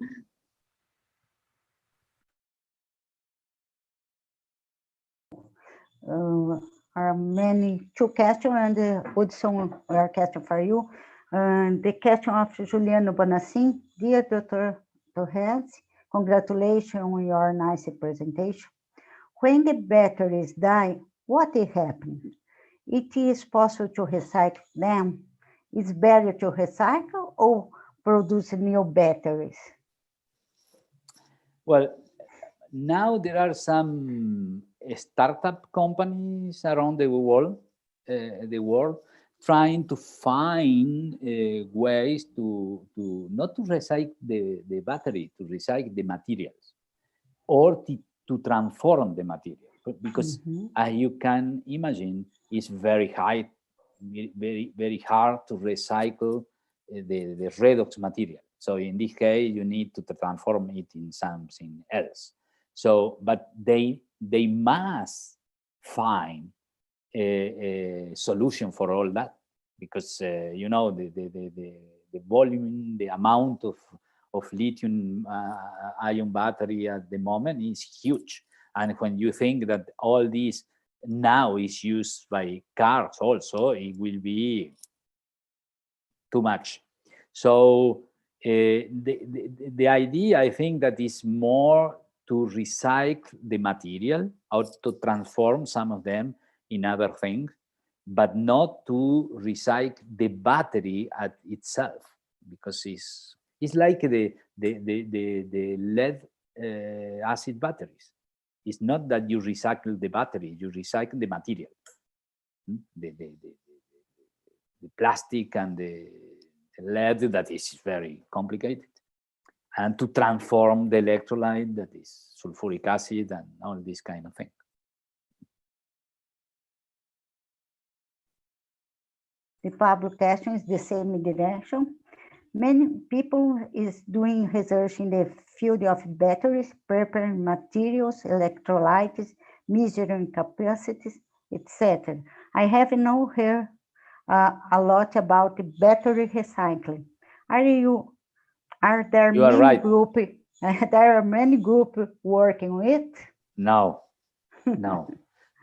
Are many two questions, and Hudson, our question for you. The question of Juliano Bonassin. Dear Dr. Torresi, congratulations on your nice presentation. When the batteries die, what is happening? It is possible to recycle them? It's better to recycle or produce new batteries? Well, now there are some startup companies around the world, trying to find ways to not to recycle the battery, to recycle the materials, or to transform the material, because as you can imagine, it's very high very hard to recycle the redox material. So in this case, you need to transform it in something else. So, but they must find a solution for all that, because you know, the volume, the amount of lithium ion battery at the moment is huge. And when you think that all this now is used by cars also, it will be too much. So the idea, I think, that is more to recycle the material or to transform some of them in other things, but not to recycle the battery at itself, because it's like the lead acid batteries. It's not that you recycle the battery, you recycle the material, the plastic and the lead, that is very complicated, and to transform the electrolyte, that is sulfuric acid and all this kind of thing. The public question is the same direction. Many people is doing research in the field of batteries, preparing materials, electrolytes, measuring capacities, etc. I have known here a lot about battery recycling. Are there You are many right. there are many groups working with? No, no.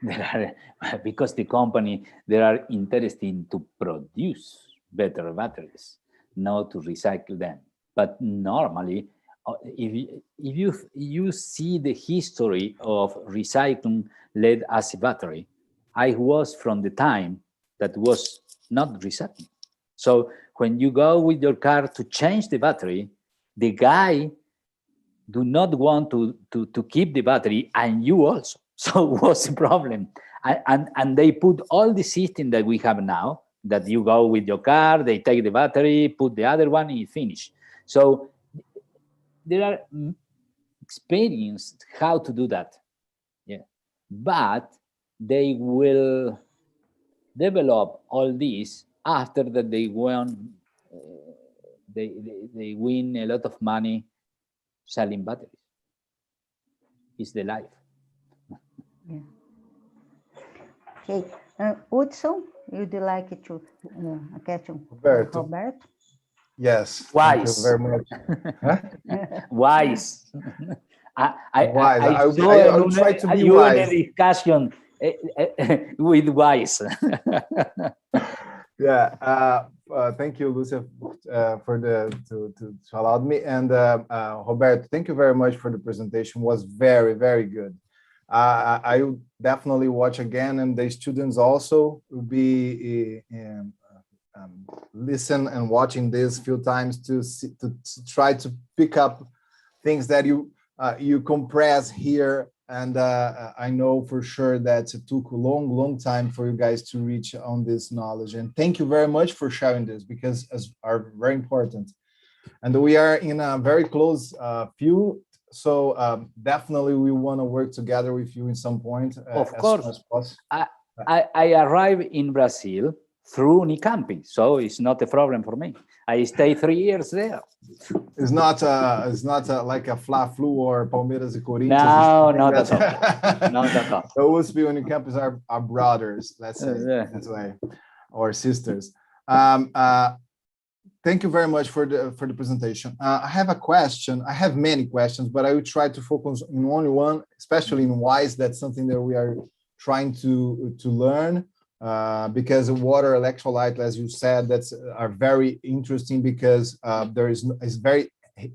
There are, because the company, they are interested to produce better batteries, not to recycle them. But normally, if you see the history of recycling lead acid battery, I was from the time that was not recycling. So when you go with your car to change the battery, the guy do not want to keep the battery, and you also. So what's the problem? And they put all the system that we have now, that you go with your car, they take the battery, put the other one, and you finish. So there are experienced how to do that. Yeah, but they will develop all this after that they won. They win a lot of money selling batteries. It's the life. Yeah. Okay. Hudson, would you like to question Roberto. Roberto? Yes. Wise. Thank you very much. Huh? Wise. Wise. I saw I'll try to be you in a wise. discussion with Wise. Yeah. Thank you, Lucia, for to allow me. And Roberto, thank you very much for the presentation. It was very, very good. I will definitely watch again, and the students also will be listen and watching this few times to try to pick up things that you compress here. And I know for sure that it took a long time for you guys to reach on this knowledge. And thank you very much for sharing this, because it's are very important. And we are in a very close field. So definitely we want to work together with you in some point. Of course. As possible. I arrived in Brazil through Unicamp, so it's not a problem for me. I stayed 3 years there. It's not like a Fla-Flu or Palmeiras and Corinthians. No, not at all. Not at all. The USP Unicamp are our brothers, let's say, that way, or sisters. Thank you very much for the presentation. I have a question. I have many questions, but I will try to focus on only one, especially in WISE. That's something that we are trying to learn, because water electrolyte, as you said, are very interesting, because it's very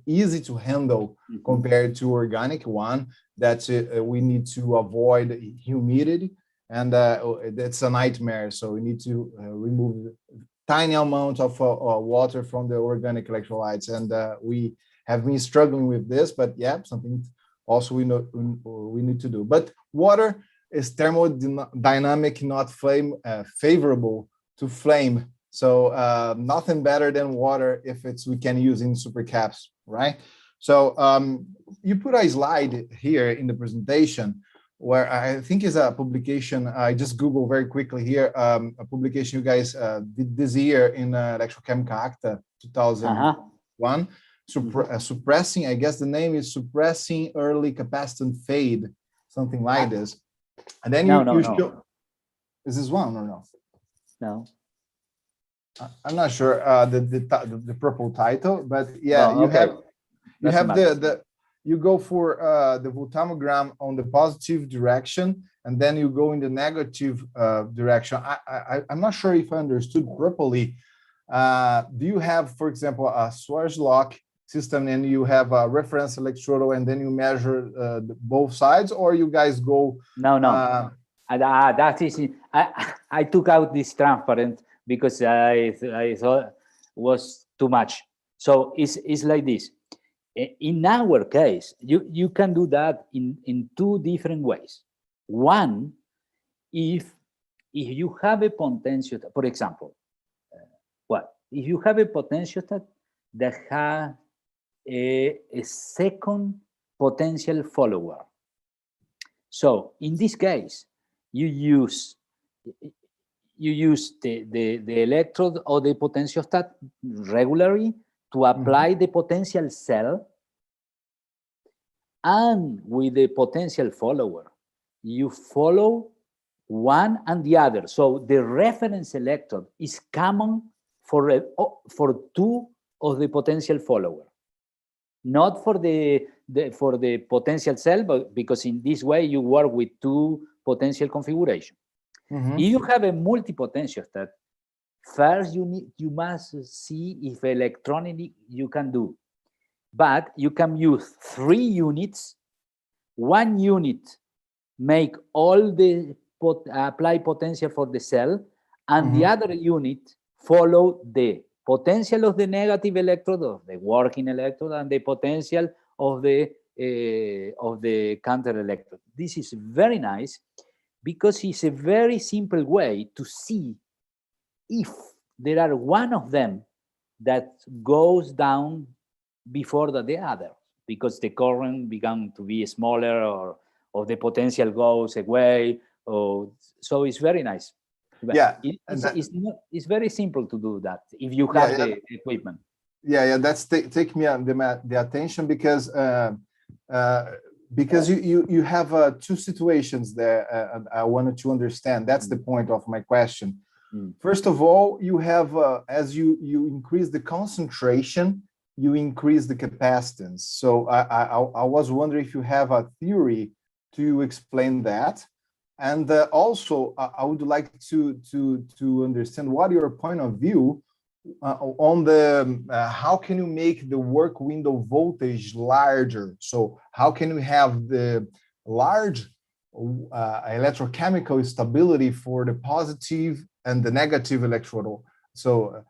easy to handle compared to organic one. That we need to avoid humidity, and that's a nightmare. So we need to remove tiny amount of water from the organic electrolytes, and we have been struggling with this, but yeah, something also we know we need to do. But water is thermodynamic, not favorable to flame. So nothing better than water if we can use in supercaps, right? So you put a slide here in the presentation where I think is a publication. I just Google very quickly here. A publication you guys did this year in Electrochemical Acta 2001. Suppressing, I guess the name is suppressing early capacitance fade, something like this. And then you show. Is this one or no? No. I'm not sure the purple title, but yeah, Oh, okay. you have you go for the voltammogram on the positive direction, and then you go in the negative direction. I'm not sure if I understood properly. Do you have, for example, a Schwarzschild system, and you have a reference electrode, and then you measure both sides, or you guys go? No. That is. I took out this transparent because I thought was too much. So it's like this. In our case, you can do that in two different ways. One, if you have a potential, for example, if you have a potentiostat that has a second potential follower. So in this case, you use the electrode or the potentiostat regularly to apply the potential cell, and with the potential follower, you follow one and the other. So the reference electrode is common for two of the potential follower, not for the potential cell, but because in this way you work with two potential configuration. If you have a multi-potentiostat, first you must see if electronically you can do. But you can use 3 units. 1 unit make all the apply potential for the cell, and the other unit follow the potential of the negative electrode, of the working electrode, and the potential of the counter electrode. This is very nice because it's a very simple way to see if there are one of them that goes down before the other, because the current began to be smaller, or the potential goes away. So it's very nice. Yeah, it's very simple to do that if you have the equipment. Yeah, that's take me the attention, because you have 2 situations there. I wanted to understand. That's the point of my question. First of all, you have as you increase the concentration, you increase the capacitance. So I was wondering if you have a theory to explain that. And also, I would like to understand what your point of view on the how can you make the work window voltage larger? So how can we have the large electrochemical stability for the positive and the negative electrode? So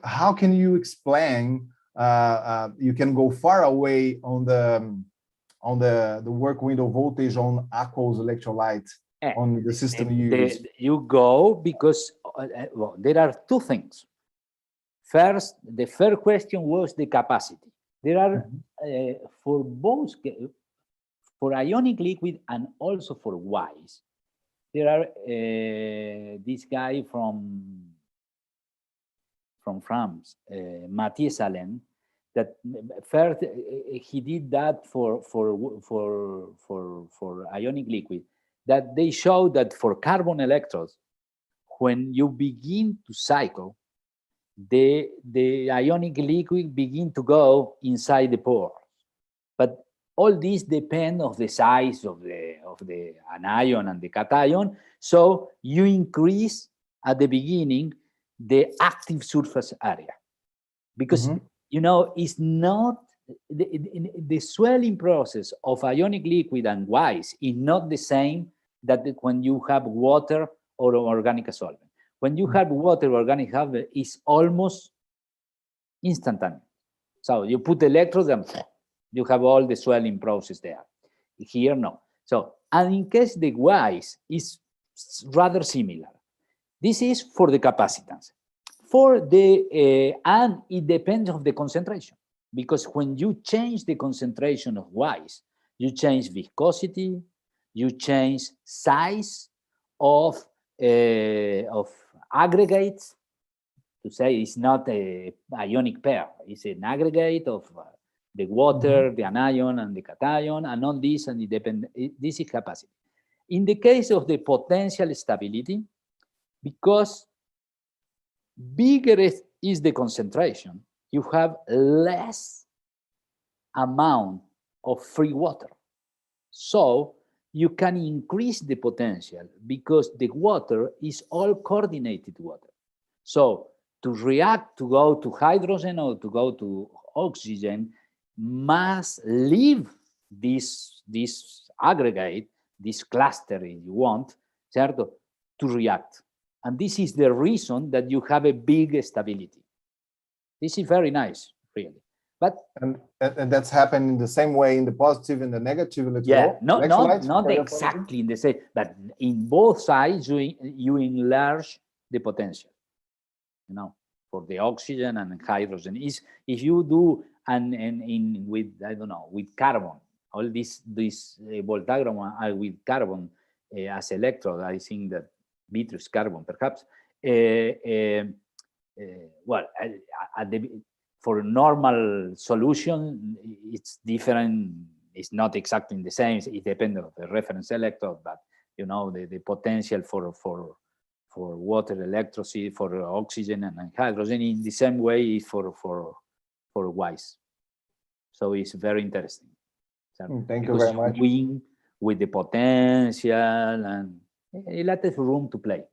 how can you explain you can go far away on the work window voltage on aqueous electrolyte on the system you use? You go because there are 2 things. First, the first question was the capacity. There are for both, for ionic liquid and also for WISE, there are this guy from France, Mathieu Salin, that first he did that for ionic liquid, that they show that for carbon electrodes, when you begin to cycle, the ionic liquid begin to go inside the pore. But all this depends on the size of the anion and the cation. So you increase at the beginning the active surface area, because it's not the swelling process of ionic liquid and WISE is not the same that when you have water or organic solvent. When you have water or organic solvent, it's almost instantaneous. So you put electrodes and you have all the swelling process there. Here, no. So, and in case the WISE is rather similar. This is for the capacitance. For the, and it depends on the concentration, because when you change the concentration of WISE, you change viscosity, you change size of aggregates. To say it's not a ionic pair, it's an aggregate of the water, the anion, and the cation, and on this, and this is capacity. In the case of the potential stability, because bigger is the concentration, you have less amount of free water. So you can increase the potential because the water is all coordinated water. So to react, to go to hydrogen or to go to oxygen, must leave this aggregate, this cluster if you want, certo, to react. And this is the reason that you have a big stability. This is very nice, really. But and that's happening the same way in the positive and the negative. Yeah, not exactly in the same, but in both sides you enlarge the potential. You know, for the oxygen and hydrogen is if you do and with I don't know with carbon, all this voltagram are with carbon as electrode. I think that vitreous carbon perhaps. Well, for a normal solution, it's different. It's not exactly the same. It depends on the reference electrode, but you know the potential for water electrolysis, for oxygen and hydrogen in the same way for WISE. So it's very interesting. So thank you very much. Win with the potential and a lot of room to play.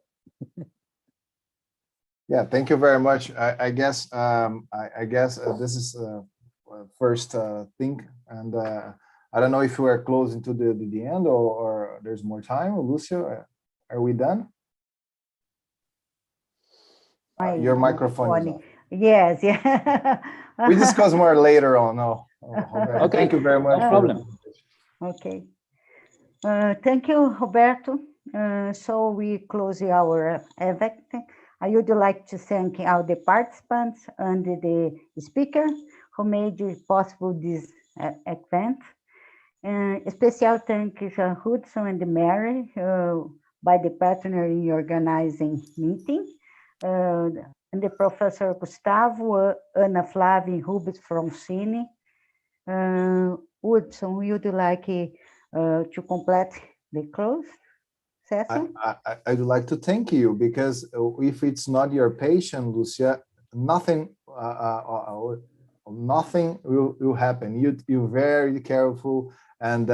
Yeah, thank you very much. I guess this is first thing, and I don't know if we are closing to the end or there's more time. Lucio, are we done? Your microphone is on. Yes, yeah. We discuss more later on. No. Okay. Thank you very much. No problem. Okay. Thank you, Roberto. So we close our event. I would like to thank all the participants and the speaker who made it possible this event. Special thanks to Hudson and Mary by the partner in organizing meeting. And the Professor Gustavo, Ana Flávia, and Rubens from CINE. Hudson, would you like to complete the close session? I'd like to thank you, because if it's not your patient, Lucia, nothing will happen. You're very careful, and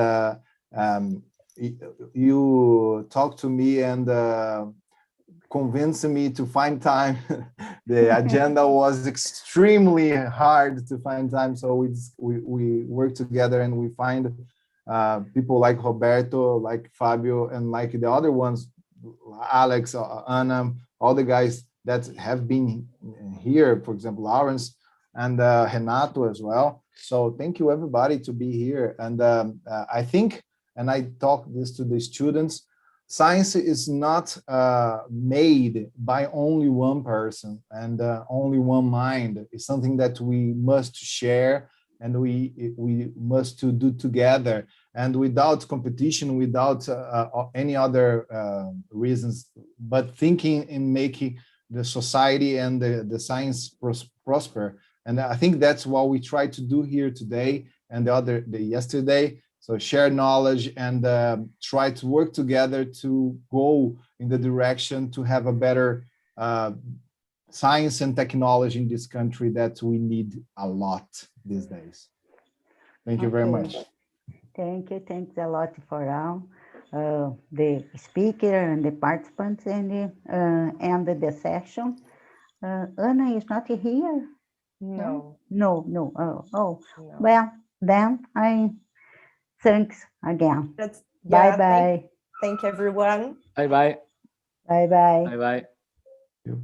you talk to me and convince me to find time. The agenda was extremely hard to find time, so we work together and we find people like Roberto, like Fabio, and like the other ones, Alex, Anna, all the guys that have been here, for example, Lawrence and Renato as well. So thank you everybody to be here. And I think, and I talk this to the students, science is not made by only one person and only one mind. It's something that we must share and we must to do together, and without competition, without any other reasons, but thinking in making the society and the science prosper. And I think that's what we try to do here today and yesterday. So share knowledge and try to work together to go in the direction to have a better science and technology in this country that we need a lot these days. Thank you very much. Thank you. Thanks a lot for all the speaker and the participants and the session. Anna is not here. No. No. No. Well, then thanks again. Yeah, Bye-bye. Thank everyone. Bye-bye. Bye-bye. Bye-bye. Yep.